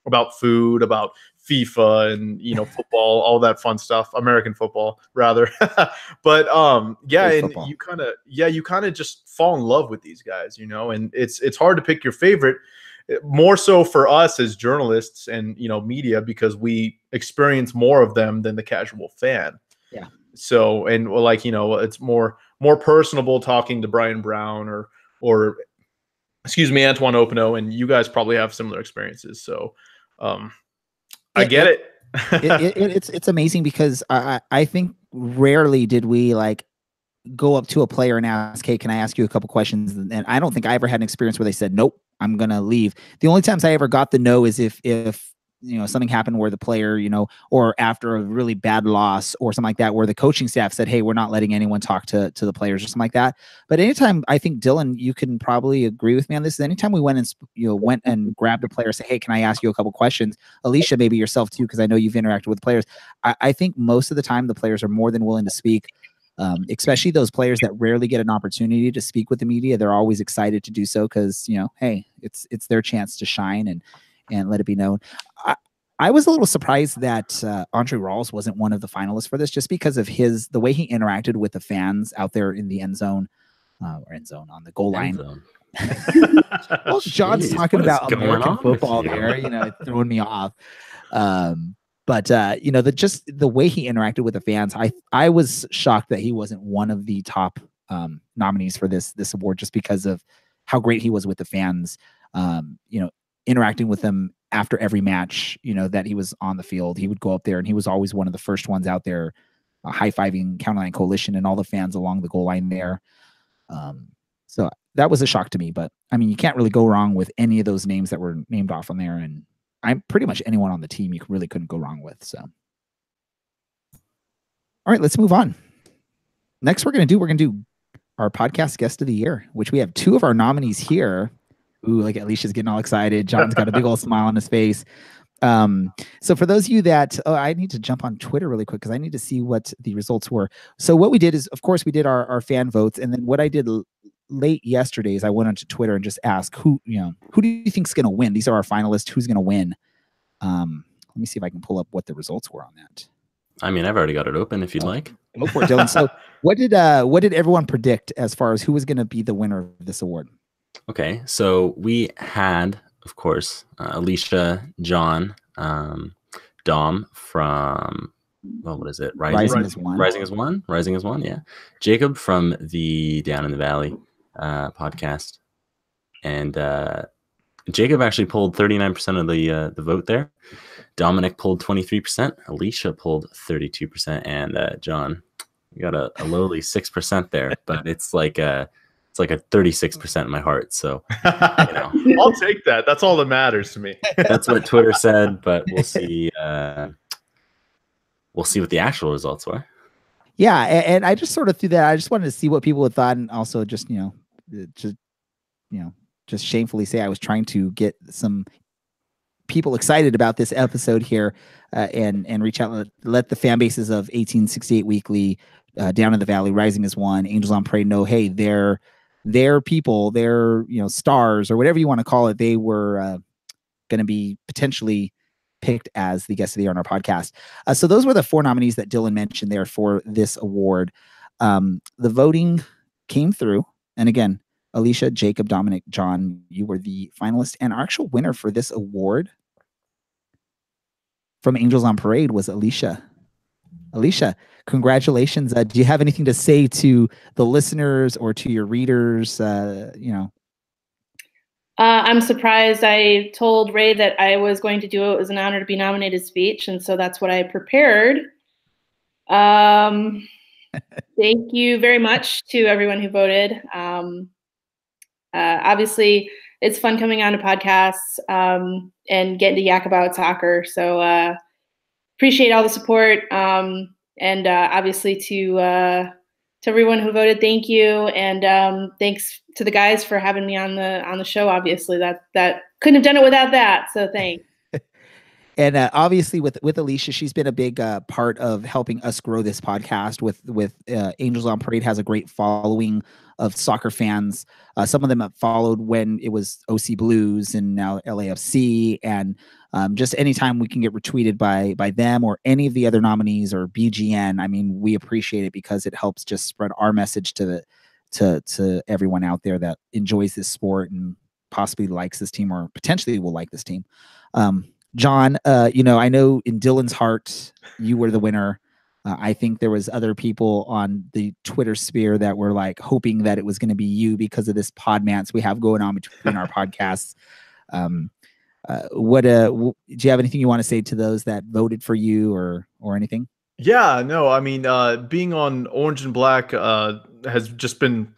about food, about FIFA and, football, all that fun stuff, American football rather. But yeah, and football. you kind of just fall in love with these guys, and it's hard to pick your favorite. More so for us as journalists and media, because we experience more of them than the casual fan. Yeah. So and like it's more personable talking to Brian Brown or excuse me, Antoine Opino, and you guys probably have similar experiences. So I get it. It's amazing because I think rarely did we like go up to a player and ask, hey, can I ask you a couple questions? And I don't think I ever had an experience where they said, nope, I'm going to leave. The only times I ever got the no is if something happened where the player, or after a really bad loss or something like that, where the coaching staff said, hey, we're not letting anyone talk to the players or something like that. But anytime, I think Dylan, you can probably agree with me on this. Anytime we went and grabbed a player and say, hey, can I ask you a couple questions? Alicia, maybe yourself too, because I know you've interacted with players. I think most of the time the players are more than willing to speak. Especially those players that rarely get an opportunity to speak with the media. They're always excited to do so because, hey, it's their chance to shine and let it be known. I was a little surprised that Andre Rawls wasn't one of the finalists for this, just because of the way he interacted with the fans out there in the end zone on the goal line. Well, John's talking about American football there, throwing me off. But the way he interacted with the fans, I was shocked that he wasn't one of the top nominees for this award, just because of how great he was with the fans. Interacting with them after every match, that he was on the field. He would go up there and he was always one of the first ones out there, high-fiving County Line Coalition and all the fans along the goal line there. So that was a shock to me. But I mean, you can't really go wrong with any of those names that were named off on there, and I'm pretty much anyone on the team you really couldn't go wrong with. So, all right, let's move on. Next, we're going to do our podcast guest of the year, which we have two of our nominees here. Ooh, like Alicia's getting all excited. John's got a big old smile on his face. So for those of you that, I need to jump on Twitter really quick because I need to see what the results were. So what we did is, of course, we did our fan votes. And then what I did late yesterday is I went onto Twitter and just asked who do you think's going to win? These are our finalists. Who's going to win? Let me see if I can pull up what the results were on that. I mean, I've already got it open if you'd like. Go for it, Dylan. So what did everyone predict as far as who was going to be the winner of this award? Okay, so we had, of course, Alicia, John, Dom from, what is it? Rising is One. Rising is One, yeah. Jacob from the Down in the Valley podcast. And Jacob actually pulled 39% of the vote there. Dominic pulled 23%, Alicia pulled 32%, and John, you got a lowly 6% there, but it's like a 36% in my heart. So I'll take that. That's all that matters to me. That's what Twitter said, but we'll see. We'll see what the actual results were. Yeah, and I just sort of threw that. I just wanted to see what people had thought, and also just just shamefully say I was trying to get some people excited about this episode here, and reach out and let the fan bases of 1868 Weekly, Down in the Valley, Rising as One, Angels on Parade know, hey, they're people, they're stars or whatever you want to call it. They were going to be potentially picked as the guest of the year on our podcast. So those were the 4 nominees that Dylan mentioned there for this award. The voting came through, and again, Alicia, Jacob, Dominic, John, you were the finalist, and our actual winner for this award from Angels on Parade was Alicia. Alicia, congratulations. Do you have anything to say to the listeners or to your readers? I'm surprised. I told Ray that I was going to do it. It was an honor to be nominated speech, and so that's what I prepared. Thank you very much to everyone who voted. Obviously, it's fun coming on to podcasts and getting to yak about soccer. So appreciate all the support, and obviously to everyone who voted, thank you, and thanks to the guys for having me on the show. Obviously, that couldn't have done it without that. So thanks. And obviously, with Alicia, she's been a big part of helping us grow this podcast. With Angels on Parade has a great following of soccer fans. Some of them have followed when it was OC Blues and now LAFC, and just anytime we can get retweeted by them or any of the other nominees or BGN, I mean, we appreciate it because it helps just spread our message to everyone out there that enjoys this sport and possibly likes this team or potentially will like this team. John, I know in Dylan's heart, you were the winner. I think there was other people on the Twitter sphere that were like hoping that it was going to be you because of this podmance we have going on between our podcasts. Do you have anything you want to say to those that voted for you or anything? Yeah, no, I mean, being on Orange and Black has just been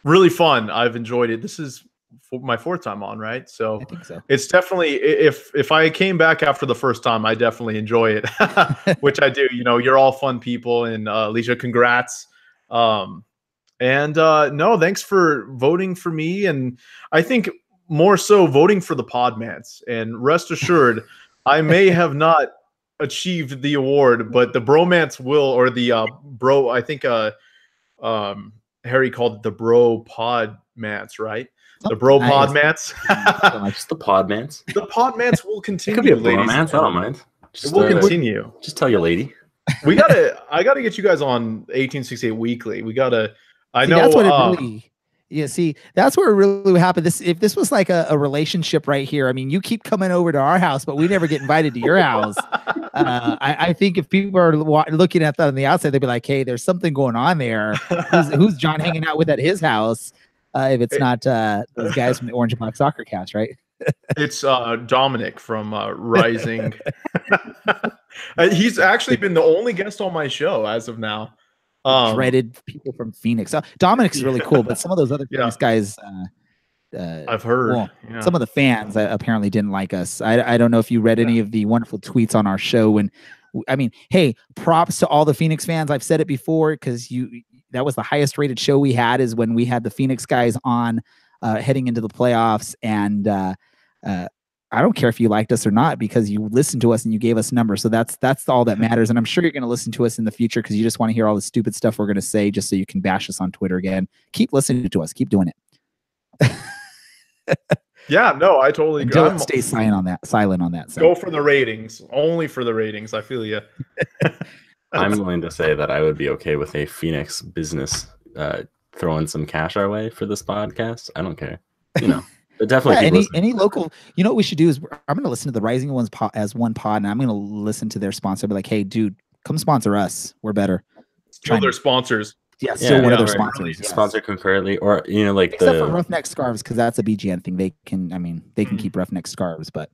really fun. I've enjoyed it. This is my 4th time on, right? So, I think so. It's definitely, if I came back after the first time, I definitely enjoy it, which I do. You're all fun people, and Alicia, congrats. No, thanks for voting for me, and I think more so voting for the Podmans. And rest assured, I may have not achieved the award, but the bromance will, or the bro. I think Harry called it the bro podmance, right? The bro podmance. Just the podmans. The podmance will continue. It could be a ladies. bromance. I don't mind. It will continue. Just tell your lady. I gotta get you guys on 1868 Weekly. We gotta. I know that's what it really. Yeah, see, that's where it really happened. If this was like a relationship right here, I mean, you keep coming over to our house, but we never get invited to your house. I think if people are looking at that on the outside, they'd be like, "Hey, there's something going on there. Who's John hanging out with at his house?" If it's not those guys from the Orange Black SoccerCast, right? It's Dominic from Rising. He's actually been the only guest on my show as of now. Dreaded people from Phoenix. Dominic's really cool, but some of those other Phoenix guys, I've heard. Some of the fans apparently didn't like us. I don't know if you read any of the wonderful tweets on our show. And I mean, hey, props to all the Phoenix fans. I've said it before because that was the highest rated show we had, is when we had the Phoenix guys on heading into the playoffs. And I don't care if you liked us or not, because you listened to us and you gave us numbers. So that's all that matters. And I'm sure you're going to listen to us in the future because you just want to hear all the stupid stuff we're going to say just so you can bash us on Twitter again. Keep listening to us. Keep doing it. Yeah, no, I totally agree. Don't stay silent on that. So. Go for the ratings. Only for the ratings. I feel you. I'm willing to say that I would be okay with a Phoenix business throwing some cash our way for this podcast. I don't care. But definitely any local. You know what we should do is I'm going to listen to the Rising Ones as one pod, and I'm going to listen to their sponsor. Be like, hey, dude, come sponsor us. We're better. Still their sponsors. Yeah, still one of their sponsors. Yes. Sponsor concurrently, or like except for Roughneck Scarves, because that's a BGN thing. They can keep Roughneck Scarves, but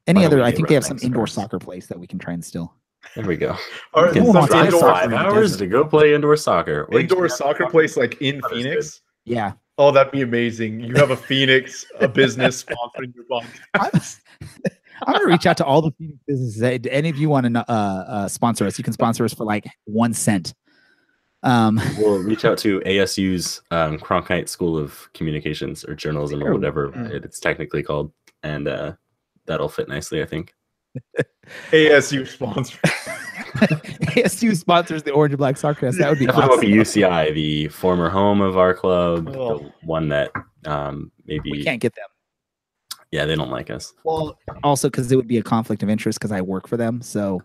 Any other? I think they have some indoor soccer place that we can try and steal. There we go. All right, some indoor 5 hours to go play indoor soccer. Indoor soccer place like in Phoenix. Yeah. Oh, that'd be amazing. You have a Phoenix, a business sponsoring your podcast. I'm gonna reach out to all the Phoenix businesses. Any of you want to sponsor us? You can sponsor us for like 1 cent. We'll reach out to ASU's Cronkite School of Communications or Journalism or whatever it's technically called, and that'll fit nicely, I think. ASU sponsor. ASU sponsors the Orange Black SoccerCast. That would be awesome. Be UCI, the former home of our club, the one that maybe we can't get them. Yeah, they don't like us. Well, also because it would be a conflict of interest because I work for them, so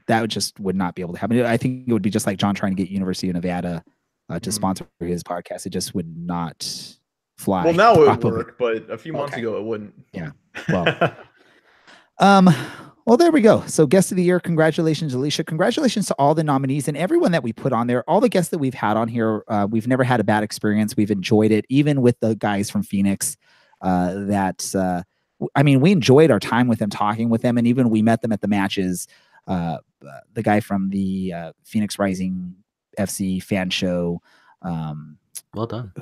that would not be able to happen. I think it would be just like John trying to get University of Nevada to sponsor his podcast. It just would not fly. Well, now it would work, but a few months ago it wouldn't. Yeah. Well. Well, there we go. So guest of the year, congratulations, Alicia. Congratulations to all the nominees and everyone that we put on there. All the guests that we've had on here, we've never had a bad experience. We've enjoyed it, even with the guys from Phoenix. I mean, we enjoyed our time with them, talking with them, and even we met them at the matches. The guy from the Phoenix Rising FC fan show. Well done.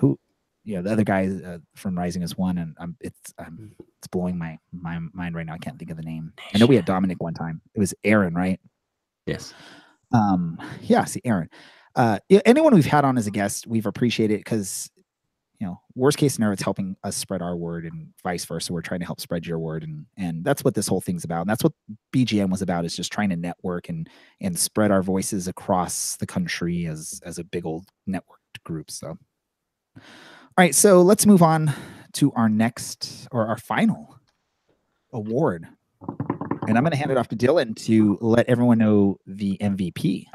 The other guy from Rising is one, and it's blowing my mind right now. I can't think of the name. I know we had Dominic one time. It was Aaron, right? Yes. Yeah. See, Aaron. Anyone we've had on as a guest, we've appreciated it because, worst case scenario, it's helping us spread our word and vice versa. We're trying to help spread your word, and that's what this whole thing's about. And that's what BGM was about, is just trying to network and spread our voices across the country as a big old networked group. So. All right, so let's move on to our next or our final award. And I'm going to hand it off to Dylan to let everyone know the MVP.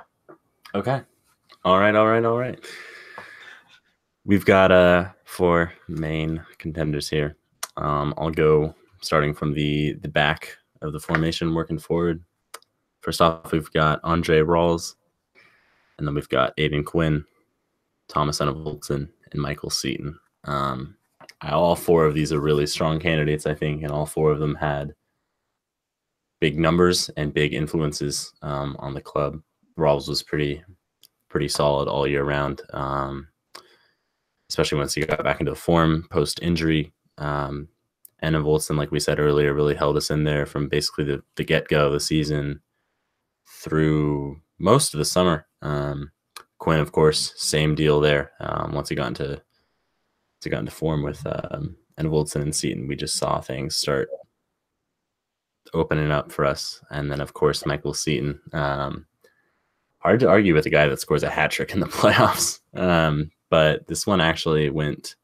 Okay. All right. We've got 4 main contenders here. I'll go starting from the back of the formation, working forward. First off, we've got Andre Rawls, and then we've got Aiden Quinn, Thomas Enevoldsen, and Michael Seaton. All 4 of these are really strong candidates, I think, and all 4 of them had big numbers and big influences on the club. Rawls was pretty solid all year round, especially once he got back into form post-injury. Enevoldsen, like we said earlier, really held us in there from basically the get-go of the season through most of the summer. Quinn, of course, same deal there. Once he got into form with Enevoldsen and Seaton, we just saw things start opening up for us. And then, of course, Michael Seaton. Hard to argue with a guy that scores a hat trick in the playoffs. But this one actually went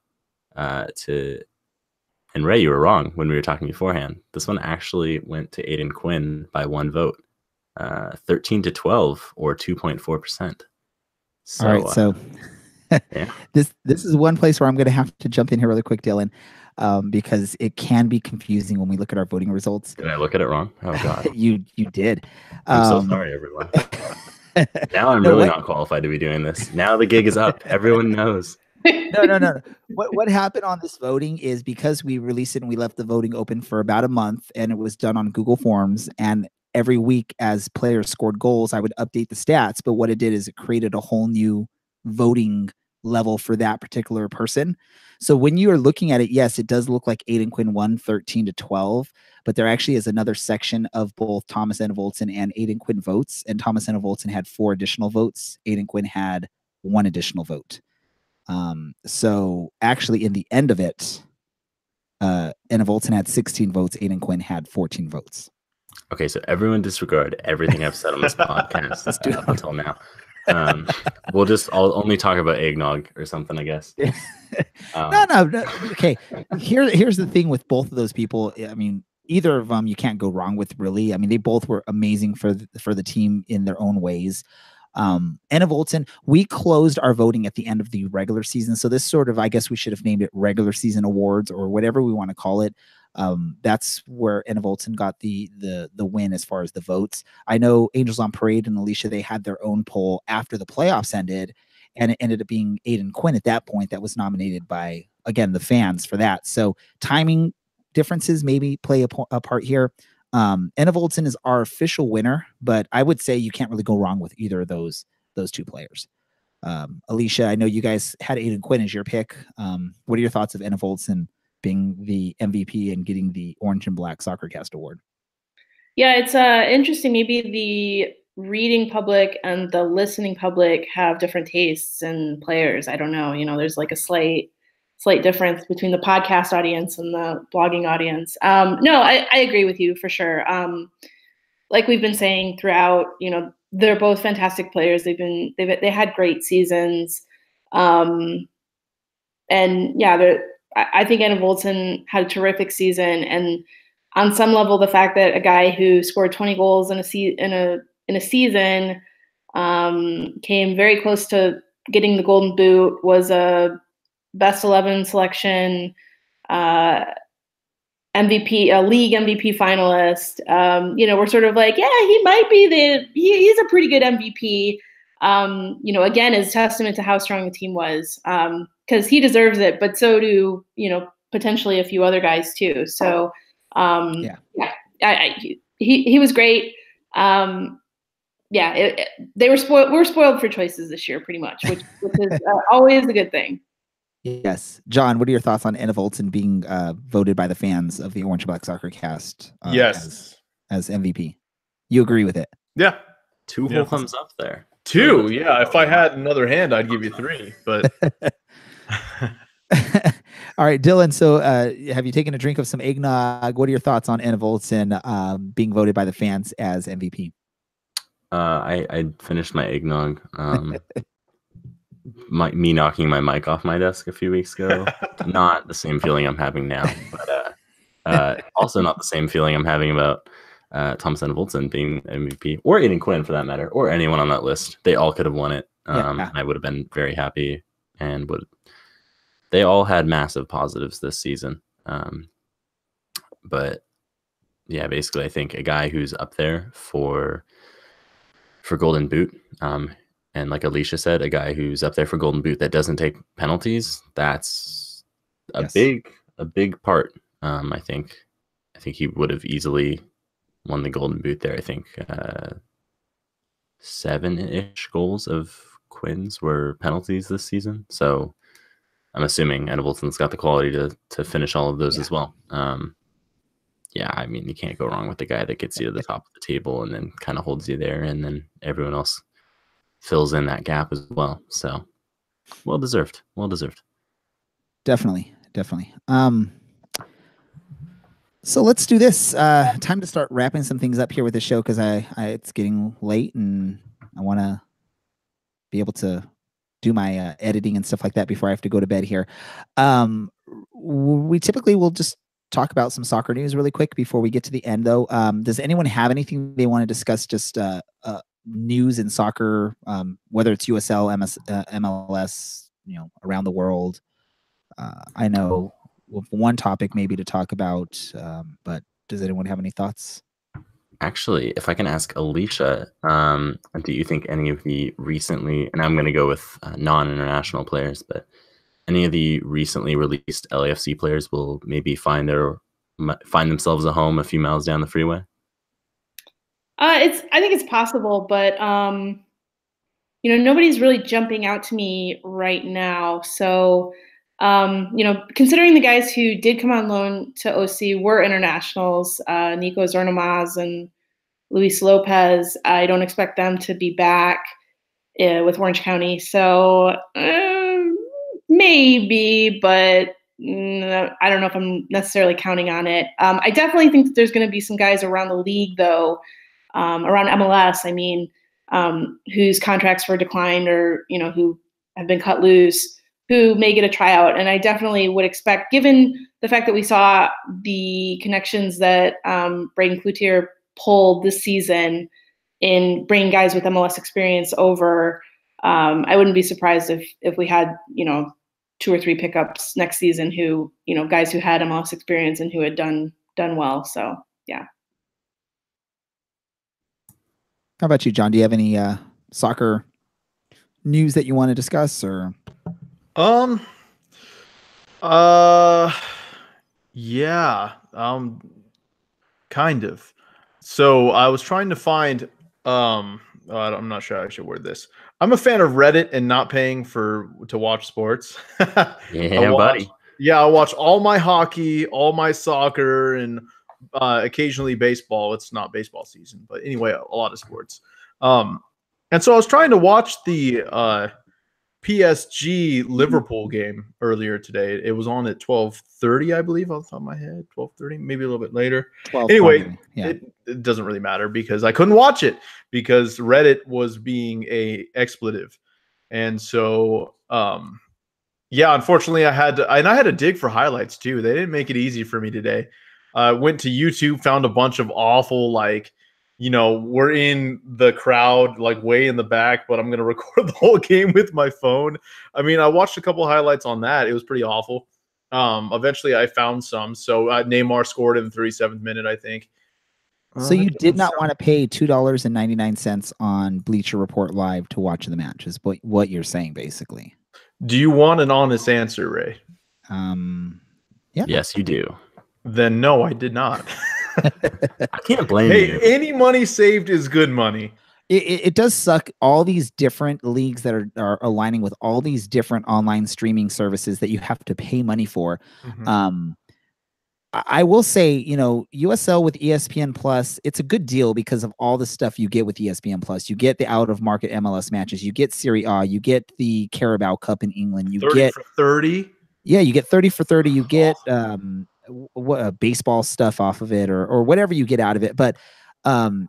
to, and Ray, you were wrong when we were talking beforehand. This one actually went to Aiden Quinn by 1 vote, 13-12 or 2.4%. So, all right, so yeah. This is one place where I'm going to have to jump in here really quick, Dylan, because it can be confusing when we look at our voting results. Did I look at it wrong? Oh God, you did. I'm so sorry, everyone. Now I'm really not qualified to be doing this. Now the gig is up. Everyone knows. No. What happened on this voting is because we released it and we left the voting open for about a month, and it was done on Google Forms, and every week as players scored goals, I would update the stats. But what it did is it created a whole new voting level for that particular person. So when you are looking at it, yes, it does look like Aiden Quinn won 13-12, but there actually is another section of both Thomas Enevoldsen and Aiden Quinn votes, and Thomas Enevoldsen had 4 additional votes. Aiden Quinn had 1 additional vote. So actually in the end of it, Enevoldsen had 16 votes. Aiden Quinn had 14 votes. Okay, so everyone disregard everything I've said on this podcast up until now. I'll only talk about eggnog or something, I guess. No. Okay. Here's the thing with both of those people. I mean, either of them you can't go wrong with, really. I mean, they both were amazing for the team in their own ways. Enevoldsen, we closed our voting at the end of the regular season. So this sort of, I guess we should have named it regular season awards or whatever we want to call it. That's where Enevoldsen got the win as far as the votes. I know Angels on Parade and Alicia, they had their own poll after the playoffs ended, and it ended up being Aiden Quinn at that point that was nominated by, again, the fans for that. So timing differences maybe play a part here. Enna Voltson is our official winner, but I would say you can't really go wrong with either of those two players. Alicia, I know you guys had Aiden Quinn as your pick. What are your thoughts of Enna Voltson being the MVP and getting the Orange and Black SoccerCast Award? Yeah, it's interesting. Maybe the reading public and the listening public have different tastes in players. I don't know. There's like a slight difference between the podcast audience and the blogging audience. No, I agree with you for sure. Like we've been saying throughout, they're both fantastic players. They had great seasons. And yeah, I think Enna Voltson had a terrific season, and on some level, the fact that a guy who scored 20 goals in a season came very close to getting the Golden Boot, was a best 11 selection, MVP, a league MVP finalist. We're sort of like, yeah, he might be he's a pretty good MVP. Again, is testament to how strong the team was, because he deserves it, but so do, potentially a few other guys too. So, he was great. They were spoiled. We're spoiled for choices this year, pretty much, which is always a good thing. Yes, John. What are your thoughts on Enna Voltson being voted by the fans of the Orange Black SoccerCast? Yes, as MVP. You agree with it? Yeah, two whole thumbs up there. Two, yeah. If I had another hand, I'd give you three. But all right, Dylan. So, have you taken a drink of some eggnog? What are your thoughts on Enna Voltson being voted by the fans as MVP? I finished my eggnog. Me knocking my mic off my desk a few weeks ago. Not the same feeling I'm having now, but also not the same feeling I'm having about Thomas Enna Voltson being MVP, or Aiden Quinn for that matter, or anyone on that list. They all could have won it. I would have been very happy, and they all had massive positives this season. But yeah, basically, I think a guy who's up there for Golden Boot, and like Alicia said, a guy who's up there for Golden Boot that doesn't take penalties, that's a big part. I think he would have easily won the Golden Boot there. I think 7-ish goals of Quinn's were penalties this season. So I'm assuming Enna Voltson's got the quality to finish all of those as well. I mean, you can't go wrong with the guy that gets you to the top of the table and then kind of holds you there, and then everyone else fills in that gap as well. So well deserved. Definitely. So let's do this. Time to start wrapping some things up here with the show, because it's getting late and I want to be able to do my editing and stuff like that before I have to go to bed here. We typically will just talk about some soccer news really quick before we get to the end, though. Does anyone have anything they want to discuss? Just news in soccer, whether it's USL, MLS, around the world. I know one topic maybe to talk about, but does anyone have any thoughts? Actually, if I can ask Alicia, do you think any of the recently, and I'm going to go with non-international players, but any of the recently released LAFC players will maybe find themselves a home a few miles down the freeway? I think it's possible, but nobody's really jumping out to me right now. So, considering the guys who did come on loan to OC were internationals, Nico Zornomaz and Luis Lopez, I don't expect them to be back with Orange County. So maybe, but I don't know if I'm necessarily counting on it. I definitely think that there's going to be some guys around the league, though, around MLS, I mean, whose contracts were declined or, who have been cut loose, who may get a tryout. And I definitely would expect, given the fact that we saw the connections that Braden Cloutier pulled this season in bringing guys with MLS experience over, I wouldn't be surprised if we had, 2 or 3 pickups next season who, guys who had MLS experience and who had done well. So, yeah. How about you, John? Do you have any soccer news that you want to discuss, or? Yeah. Kind of. So I was trying to find. I'm not sure how I should word this. I'm a fan of Reddit and not paying to watch sports. Yeah, buddy. Yeah, I watch all my hockey, all my soccer, and occasionally baseball. It's not baseball season, but anyway, a lot of sports. And so I was trying to watch the PSG Liverpool game earlier today. It was on at 12:30, I believe, off the top of my head. 12:30, maybe a little bit later. 12. Anyway, yeah. it doesn't really matter because I couldn't watch it because Reddit was being a expletive. And so yeah, unfortunately I had to dig for highlights too. They didn't make it easy for me today. I went to YouTube, found a bunch of awful, like, we're in the crowd, like way in the back, but I'm going to record the whole game with my phone. I mean, I watched a couple highlights on that. It was pretty awful. Eventually I found some. So Neymar scored in the 37th minute, I think. So you did not want to pay $2.99 on Bleacher Report Live to watch the match, is what you're saying, basically. Do you want an honest answer, Ray? Yeah. Yes, you do. Then no, I did not. I can't blame you. Any money saved is good money. It does suck. All these different leagues that are aligning with all these different online streaming services that you have to pay money for. Mm-hmm. I will say, USL with ESPN Plus, it's a good deal because of all the stuff you get with ESPN Plus. You get the out-of-market MLS matches. You get Serie A. You get the Carabao Cup in England. You 30 get for 30. Yeah, you get 30 for 30. You get baseball stuff off of it, or whatever you get out of it. But I'm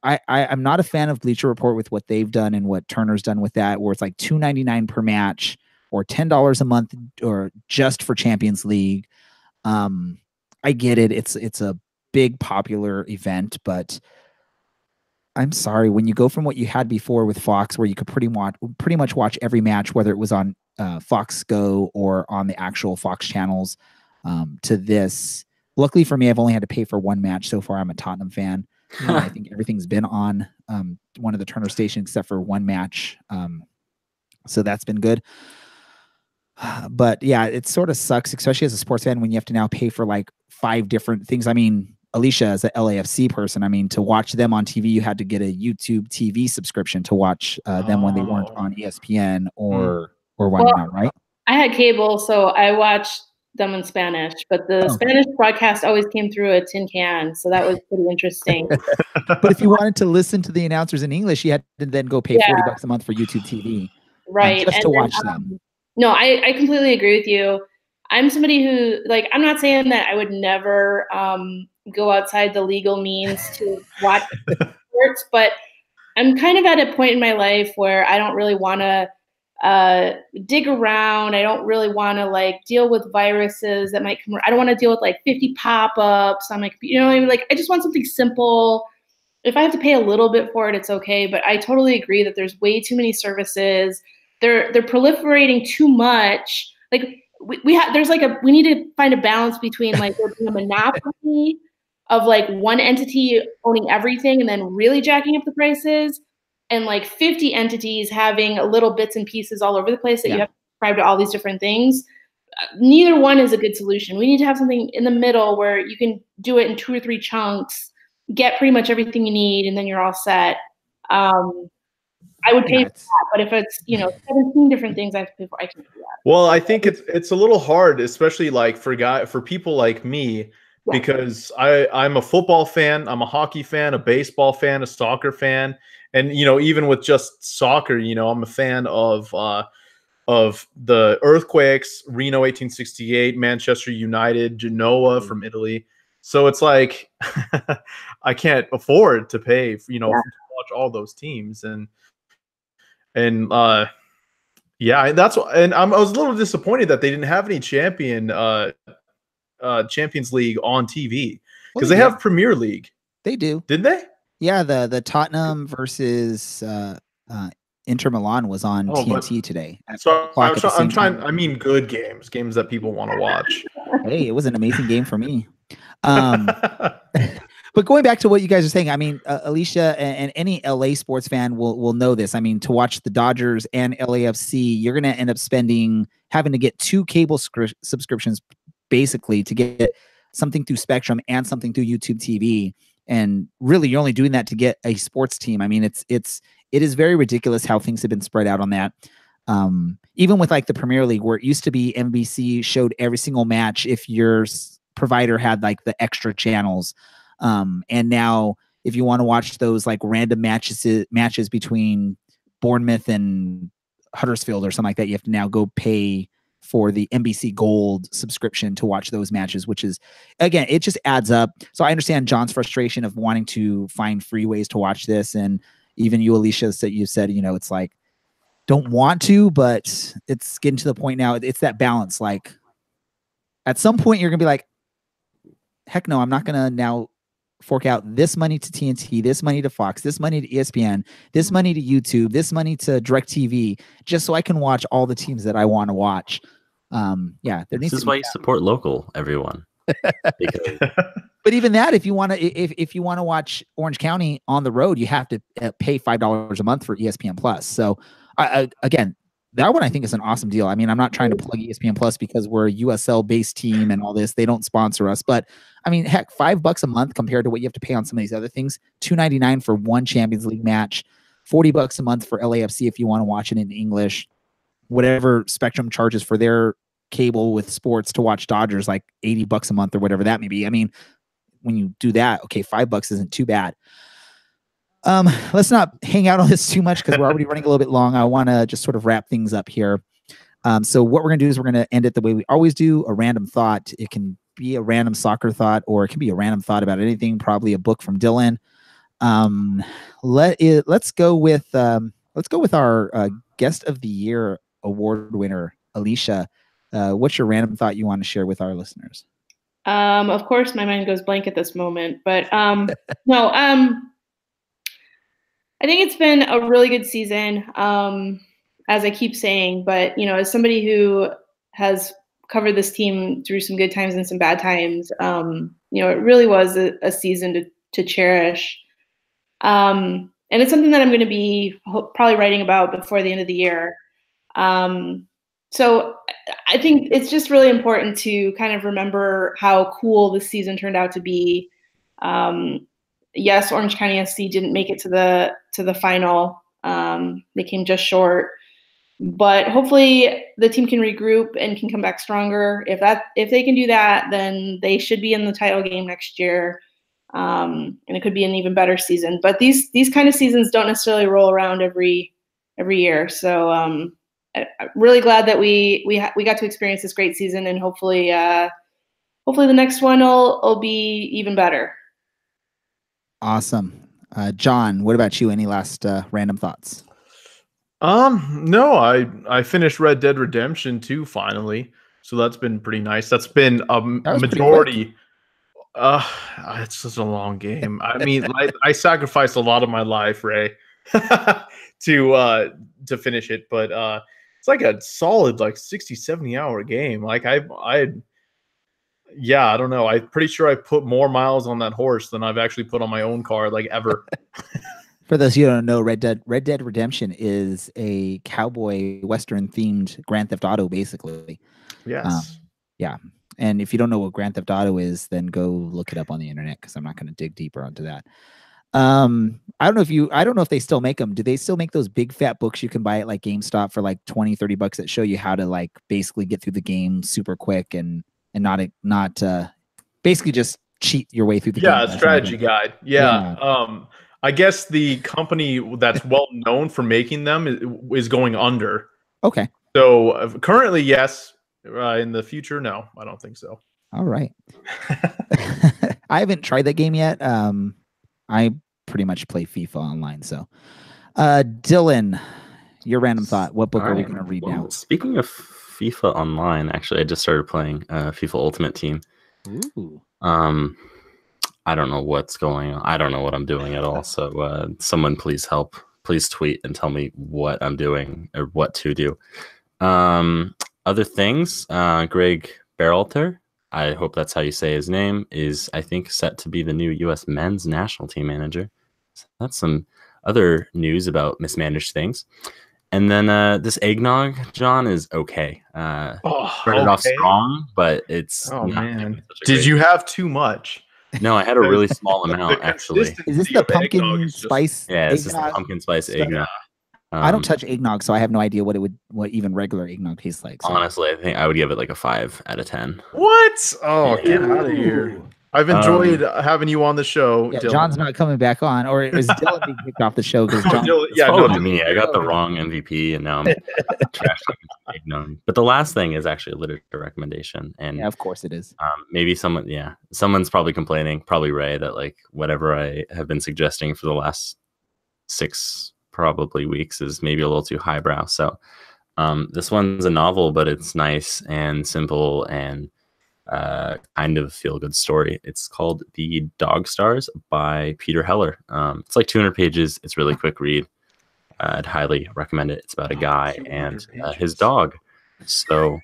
not a fan of Bleacher Report with what they've done and what Turner's done with that, where it's like $2.99 per match or $10 a month or just for Champions League. I get it. It's a big popular event, but I'm sorry, when you go from what you had before with Fox, where you could pretty much watch every match, whether it was on Fox Go or on the actual Fox channels, to this. Luckily for me, I've only had to pay for one match so far. I'm a Tottenham fan. I think everything's been on one of the Turner stations except for one match. So that's been good. But yeah, it sort of sucks, especially as a sports fan, when you have to now pay for like 5 different things. I mean, Alicia, as an LAFC person, I mean, to watch them on TV, you had to get a YouTube TV subscription to watch them when they weren't on ESPN or whatnot, right? I had cable, so I watched them in Spanish, but the Spanish broadcast always came through a tin can, so that was pretty interesting. But if you wanted to listen to the announcers in English, you had to then go pay $40 a month for YouTube TV, right? Just to watch them. No, I completely agree with you. I'm somebody who, like, I'm not saying that I would never go outside the legal means to watch sports, but I'm kind of at a point in my life where I don't really want to dig around. I don't really want to like deal with viruses that might come. I don't want to deal with like 50 pop-ups on my computer. Like I just want something simple. If I have to pay a little bit for it, it's okay. But I totally agree that there's way too many services. They're proliferating too much. Like we need to find a balance between like there being a monopoly of like one entity owning everything and then really jacking up the prices, and like 50 entities having little bits and pieces all over the place that you have to subscribe to all these different things. Neither one is a good solution. We need to have something in the middle where you can do it in 2 or 3 chunks, get pretty much everything you need, and then you're all set. I would pay for that, but if it's 17 different things I have to pay for, I can't do that. Well, I think it's a little hard, especially like for people like me, because I'm a football fan, I'm a hockey fan, a baseball fan, a soccer fan, and even with just soccer, I'm a fan of the Earthquakes, Reno 1868, Manchester United, Genoa from Italy. So it's like I can't afford to pay to watch all those teams, and that's and I was a little disappointed that they didn't have any Champions League on TV because they have Premier League. They do. Did they? Yeah, the Tottenham versus Inter Milan was on TNT today. So I'm trying. I mean, good games that people want to watch. Hey, it was an amazing game for me. But going back to what you guys are saying, I mean, Alicia and any LA sports fan will know this. I mean, to watch the Dodgers and LAFC, you're going to end up having to get 2 cable subscriptions basically to get something through Spectrum and something through YouTube TV. And really, you're only doing that to get a sports team. I mean, it is very ridiculous how things have been spread out on that. Even with like the Premier League, where it used to be NBC showed every single match if your provider had like the extra channels. And now if you want to watch those like random matches between Bournemouth and Huddersfield or something like that, you have to now go pay for the NBC Gold subscription to watch those matches, which is, again, it just adds up. So I understand John's frustration of wanting to find free ways to watch this. And even you, Alicia, that you said, you know, it's like, don't want to, but it's getting to the point now. It's that balance. Like at some point you're going to be like, heck no, I'm not going to now fork out this money to TNT, this money to Fox, this money to ESPN, this money to YouTube, this money to DirecTV, just so I can watch all the teams that I want to watch. Yeah, there needs. This is why you support local, everyone. But even that, if you want to, if you want to watch Orange County on the road, you have to pay $5 a month for ESPN Plus. So again, that one I think is an awesome deal. I mean, I'm not trying to plug ESPN Plus because we're a USL based team and all this. They don't sponsor us, but I mean, heck, $5 a month compared to what you have to pay on some of these other things. $2.99 for one Champions League match, $40 a month for LAFC if you want to watch it in English. Whatever Spectrum charges for their cable with sports to watch Dodgers, like $80 a month or whatever that may be. I mean, when you do that, okay, $5 isn't too bad. Let's not hang out on this too much because we're already running a little bit long. I want to just sort of wrap things up here. So what we're going to do is we're going to end it the way we always do, a random thought. It can be a random soccer thought, or it can be a random thought about anything, probably a book from Dylan. Let's go with our guest of the year award winner, Alicia. What's your random thought you want to share with our listeners? Of course, my mind goes blank at this moment, but no. I think it's been a really good season, as I keep saying. But you know, as somebody who has covered this team through some good times and some bad times, you know, it really was a season to cherish. And it's something that I'm going to be probably writing about before the end of the year. So I think it's just really important to kind of remember how cool this season turned out to be. Yes, Orange County SC didn't make it to the final. They came just short, but hopefully the team can regroup and can come back stronger. If they can do that, then they should be in the title game next year, and it could be an even better season. But these kind of seasons don't necessarily roll around every year. So I'm really glad that we got to experience this great season, and hopefully the next one will be even better. Awesome. John, what about you? Any last random thoughts? No, I finished Red Dead Redemption 2 finally. So that's been pretty nice. That's been a majority. It's such a long game. I mean, I sacrificed a lot of my life, Ray, to finish it, but it's like a solid like 60, 70 hour game. Like yeah, I don't know. I'm pretty sure I put more miles on that horse than I've actually put on my own car, like ever. For those of you who don't know, Red Dead Redemption is a cowboy western themed Grand Theft Auto, basically. Yes. Yeah. And if you don't know what Grand Theft Auto is, then go look it up on the internet because I'm not going to dig deeper onto that. I don't know if they still make them. Do they still make those big fat books you can buy at like GameStop for like $20-$30 that show you how to like basically get through the game super quick and not basically just cheat your way through the game? Yeah, strategy guide. Yeah. I guess the company that's well known for making them is going under. Okay. So currently, yes. In the future, no, I don't think so. All right. I haven't tried that game yet. I pretty much play FIFA online. So, Dylan, your random thought. What book are we going to read now? Speaking of FIFA online, actually, I just started playing FIFA Ultimate Team. Ooh. I don't know what's going on. I don't know what I'm doing at all. So someone please help. Please tweet and tell me what I'm doing or what to do. Other things, Greg Berhalter, I hope that's how you say his name, is, I think, set to be the new U.S. men's national team manager. So that's some other news about mismanaged things. And then this eggnog, John, is okay. Started off okay. strong, but it's Oh not man, such a did great- you have too much? No, I had a really small amount The actually. consistency Is this the of eggnog pumpkin is just- spice? Yeah, it's just the eggnog pumpkin spice stuff? eggnog. I don't touch eggnog, so I have no idea what even regular eggnog tastes like. So. Honestly, I think I would give it like a 5 out of 10. What? Oh, Yeah. get out of here! I've enjoyed having you on the show. Yeah, Dylan. John's not coming back on, or is Dylan being kicked off the show because John? Dylan- It's yeah, no, probably Dylan- me. I got the wrong MVP, and now I'm trashing eggnog. But the last thing is actually a literature recommendation, and Yeah, of course it is. maybe someone's probably complaining, probably Ray, that like whatever I have been suggesting for the last 6 probably weeks is maybe a little too highbrow. So this one's a novel, but it's nice and simple and kind of feel good story. It's called The Dog Stars by Peter Heller. It's like 200 pages. It's really quick read. I'd highly recommend it. It's about a guy and his dog. So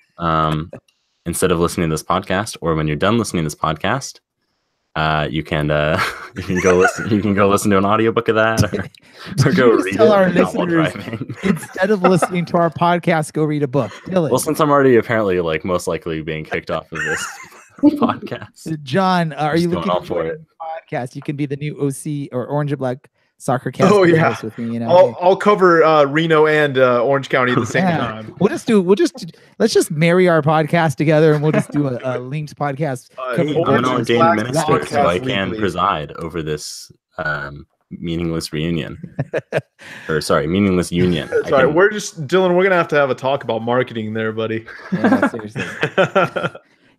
instead of listening to this podcast, or when you're done listening to this podcast, you can go listen to an audiobook of that, or go Just read tell it our not while listeners, driving. instead of listening to our podcast, go read a book. Dylan, Well, since I'm already apparently like most likely being kicked off of this podcast, John, are you just going looking all for it? podcast? You can be the new OC or Orange and Black SoccerCast. Oh, yeah. host with me. You know, I'll cover Reno and Orange County at the same time. let's just marry our podcast together, and we'll just do a linked podcast. covering I'm an Orange Orange ordained Black minister, so I SoccerCast can Weekly. preside over this meaningless reunion. Or sorry, meaningless union. I Sorry, can- we're just Dylan. We're gonna have to talk about marketing there, buddy. Yeah, seriously.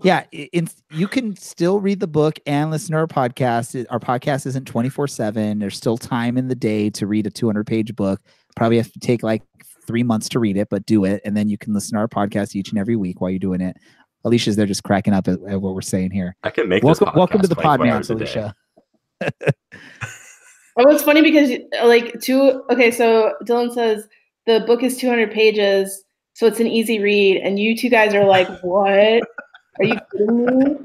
Yeah, you can still read the book and listen to our podcast. Our podcast isn't 24/7. There's still time in the day to read a 200-page book. Probably have to take like 3 months to read it, but do it. And then you can listen to our podcast each and every week while you're doing it. Alicia's there just cracking up at what we're saying here. I can make Welcome, this podcast welcome to the 24 podcast, hours a day. Alicia. Oh, it's funny because so Dylan says the book is 200 pages, so it's an easy read, and you two guys are like, "What? Are you kidding me?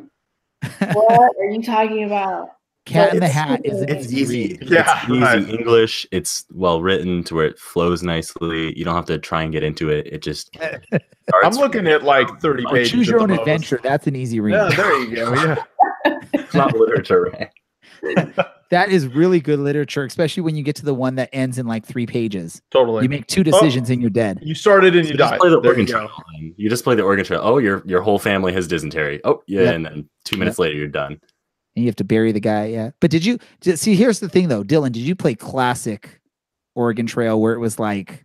What are you talking about?" Cat in the It's Hat is an It's easy easy. read. Yeah, It's easy right. English. It's well written to where it flows nicely. You don't have to try and get into it. It just starts I'm looking at like 30 Or pages. choose at your the own most. adventure. That's an easy read. Yeah, there you go. Yeah. It's not literature, right? That is really good literature, especially when you get to the one that ends in like 3 pages. Totally. You make 2 decisions and you're dead. You started and So you just died. play the There organ you go. trail. And you just play the organ trail. Oh, your whole family has dysentery. Oh, yeah, Yep. and then 2 minutes later you're done. And you have to bury the guy. Yeah. But see, here's the thing though, Dylan, did you play classic Oregon Trail where it was like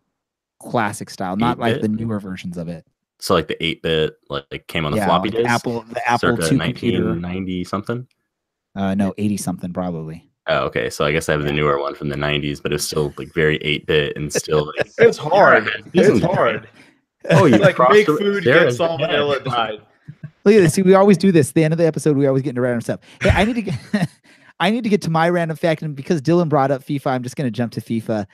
classic style, not like 8-bit? the newer versions of it? So like the 8-bit, like came on the Yeah, floppy like disk. the Apple circa II computer. 1990 something. No, 80 something probably. Oh, okay. So I guess I have the newer one from the 90s, but it was still like very 8-bit and still like, It's hard. It's Dysentery. hard. oh, you Like crossed make the- food, there get is- salmonella, died. Look at this. See, we always do this. At the end of the episode, we always get into random stuff. Hey, I need to get I need to get to my random fact, and because Dylan brought up FIFA, I'm just going to jump to FIFA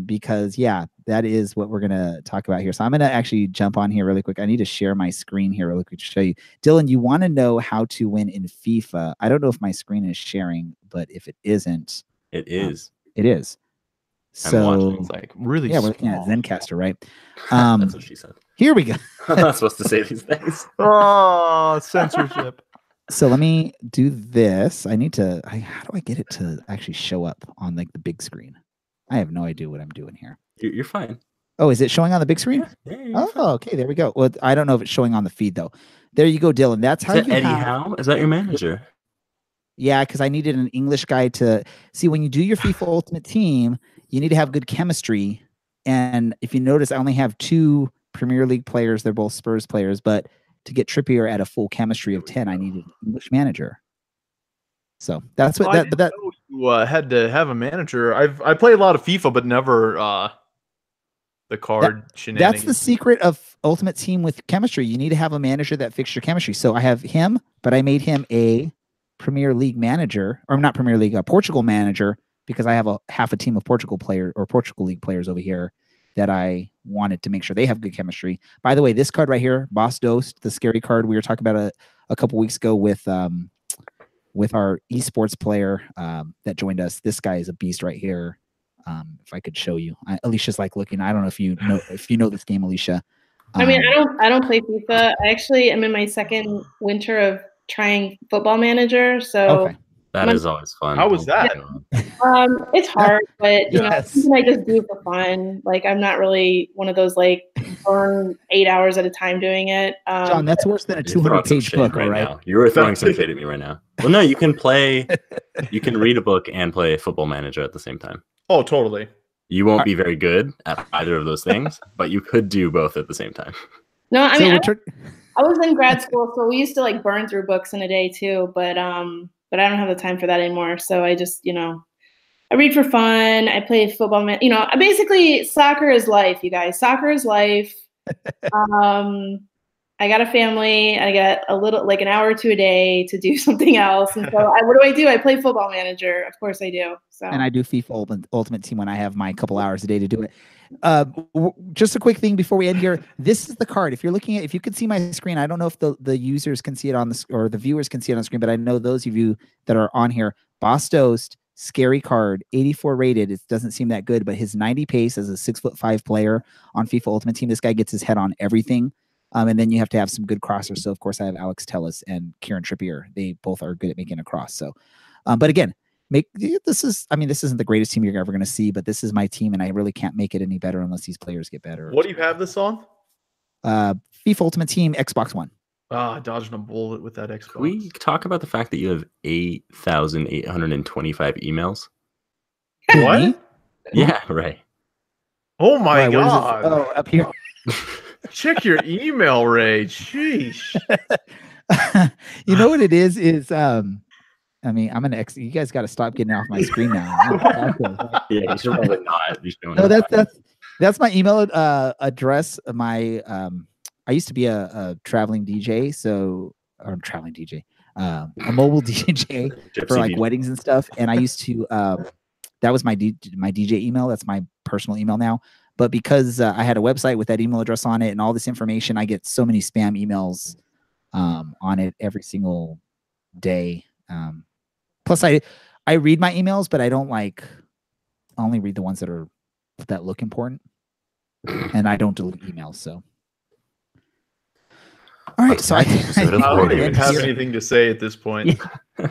because yeah, that is what we're going to talk about here. So I'm going to actually jump on here really quick. I need to share my screen here really quick to show you. Dylan, you want to know how to win in FIFA? I don't know if my screen is sharing, but if it isn't, It is. it is. I'm watching. So It's like really yeah, we're looking at small. Zencaster, right? That's what she said. Here we go. I'm not supposed to say these things. Oh, censorship. So let me do this. I need to. How do I get it to actually show up on like the big screen? I have no idea what I'm doing here. You're fine. Oh, is it showing on the big screen? Yeah, you're Oh, fine. okay. There we go. Well, I don't know if it's showing on the feed though. There you go, Dylan. That's how Is that you Eddie have. Howe? Is that your manager? Yeah, because I needed an English guy to see when you do your FIFA Ultimate Team. You need to have good chemistry. And if you notice, I only have 2 Premier League players. They're both Spurs players, but to get Trippier at a full chemistry of 10, I needed an English manager. So that's what I that. But that didn't know you had to have a manager. I play a lot of FIFA, but never the card shenanigans. that's the secret of Ultimate Team with chemistry. You need to have a manager that fixes your chemistry. So I have him, but I made him a Premier League manager, or not Premier League, a Portugal manager, because I have half a team of Portugal League players over here that I wanted to make sure they have good chemistry. By the way, this card right here, Boss Dosed, the scary card we were talking about a couple weeks ago with our esports player that joined us. This guy is a beast right here. If I could show you, Alicia's like looking. I don't know if you know this game, Alicia. I mean, I don't play FIFA. I actually am in my second winter of trying Football Manager. So okay. That is always fun. How was that? It's hard, but you know, Yes. something I just do for fun. Like I'm not really one of those like burn 8 hours at a time doing it. John, that's worse than a You're throwing some 200-page shade book, right all right? now. You were throwing some shade at me right now. Well, no, you can read a book and play Football Manager at the same time. Oh, totally. You won't be very good at either of those things, but you could do both at the same time. No, I mean, So I was in grad school, so we used to like burn through books in a day too. But I don't have the time for that anymore. So I just, you know, I read for fun. I play football. You know, basically soccer is life, you guys. Soccer is life. I got a family. I got a little, like an hour or two a day to do something else. And so what do? I play Football Manager. Of course I do. So. And I do FIFA Ultimate Team when I have my couple hours a day to do it. Just a quick thing before we end here. This is the card. If you could see my screen, I don't know if the users can see it on or the viewers can see it on the screen, but I know those of you that are on here, Boss Toast, scary card, 84 rated. It doesn't seem that good, but his 90 pace as a 6'5" player on FIFA Ultimate Team, this guy gets his head on everything. And then you have to have some good crossers. So of course I have Alex Telles and Kieran Trippier. They both are good at making a cross. So, but again, this isn't the greatest team you're ever going to see, but this is my team, and I really can't make it any better unless these players get better. What do you have this on? FIFA Ultimate Team, Xbox One. Dodging a bullet with that Xbox. Can we talk about the fact that you have 8,825 emails? What? Yeah, right. Oh my Right, God. Oh, up here. Check your email, Ray. Sheesh. You know what it is? I mean, I'm an ex. You guys got to stop getting off my screen now. Yeah, you should probably not. No, that's my email address. My I used to be a traveling DJ, a mobile DJ for like weddings and stuff. And I used to that was my DJ email. That's my personal email now. But because I had a website with that email address on it and all this information, I get so many spam emails on it every single day. Plus, I read my emails, but I only read the ones that look important, and I don't delete emails. So, all right. So I don't even have anything to say at this point. I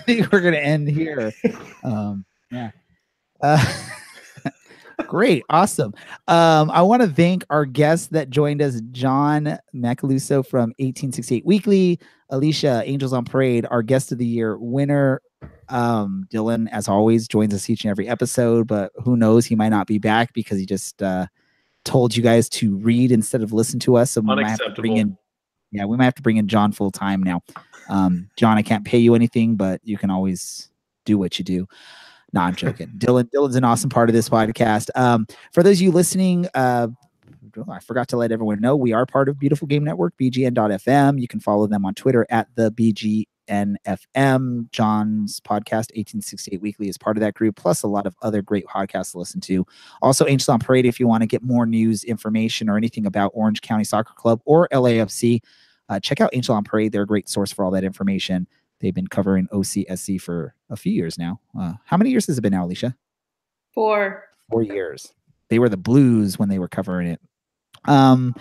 think we're gonna end here. Yeah. Great. Awesome. I want to thank our guests that joined us, John Macaluso from 1868 Weekly, Alicia, Angels on Parade, our guest of the year winner. Dylan, as always, joins us each and every episode, but who knows, he might not be back because he just told you guys to read instead of listen to us. So we might have to bring in John full time now. John, I can't pay you anything, but you can always do what you do. No, I'm joking. Dylan's an awesome part of this podcast. For those of you listening, I forgot to let everyone know we are part of Beautiful Game Network, bgn.fm. You can follow them on Twitter at the BGNFM. John's podcast, 1868 Weekly, is part of that group, plus a lot of other great podcasts to listen to. Also, Angels on Parade, if you want to get more news, information, or anything about Orange County Soccer Club or LAFC, check out Angel on Parade. They're a great source for all that information. They've been covering OCSC for a few years now. How many years has it been now, Alicia? 4. 4 years. They were the Blues when they were covering it. And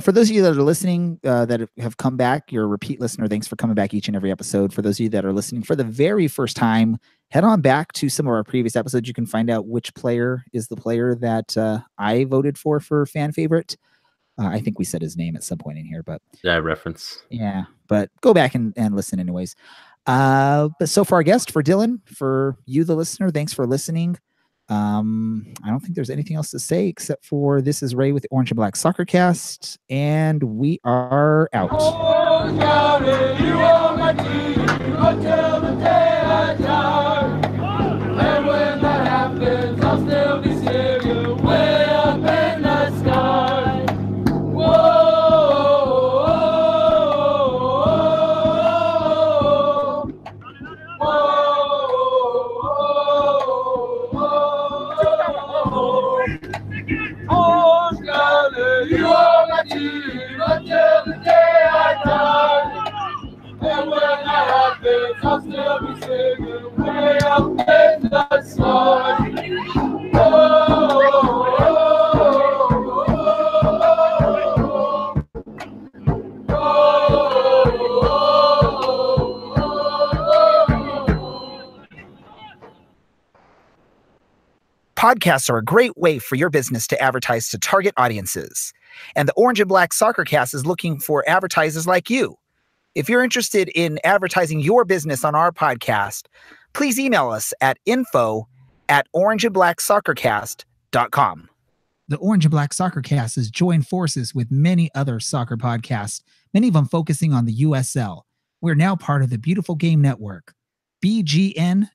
for those of you that are listening that have come back, you're a repeat listener. Thanks for coming back each and every episode. For those of you that are listening for the very first time, head on back to some of our previous episodes. You can find out which player is the player that I voted for fan favorite. I think we said his name at some point in here, but yeah, reference. Yeah, but go back and listen anyways. But so for our guest, for Dylan, for you, the listener, thanks for listening. I don't think there's anything else to say except for this is Ray with the Orange and Black SoccerCast, and we are out. Oh, County, you are my team until the day I die. And when that happens, I'll still be singing way up in the sky. You are my team until the day I die. And when that happens, I'll still be singing way up in the sky. Podcasts are a great way for your business to advertise to target audiences. And the Orange and Black SoccerCast is looking for advertisers like you. If you're interested in advertising your business on our podcast, please email us at info@orangeandblacksoccercast.com. The Orange and Black SoccerCast has joined forces with many other soccer podcasts, many of them focusing on the USL. We're now part of the Beautiful Game Network, bgn.fm.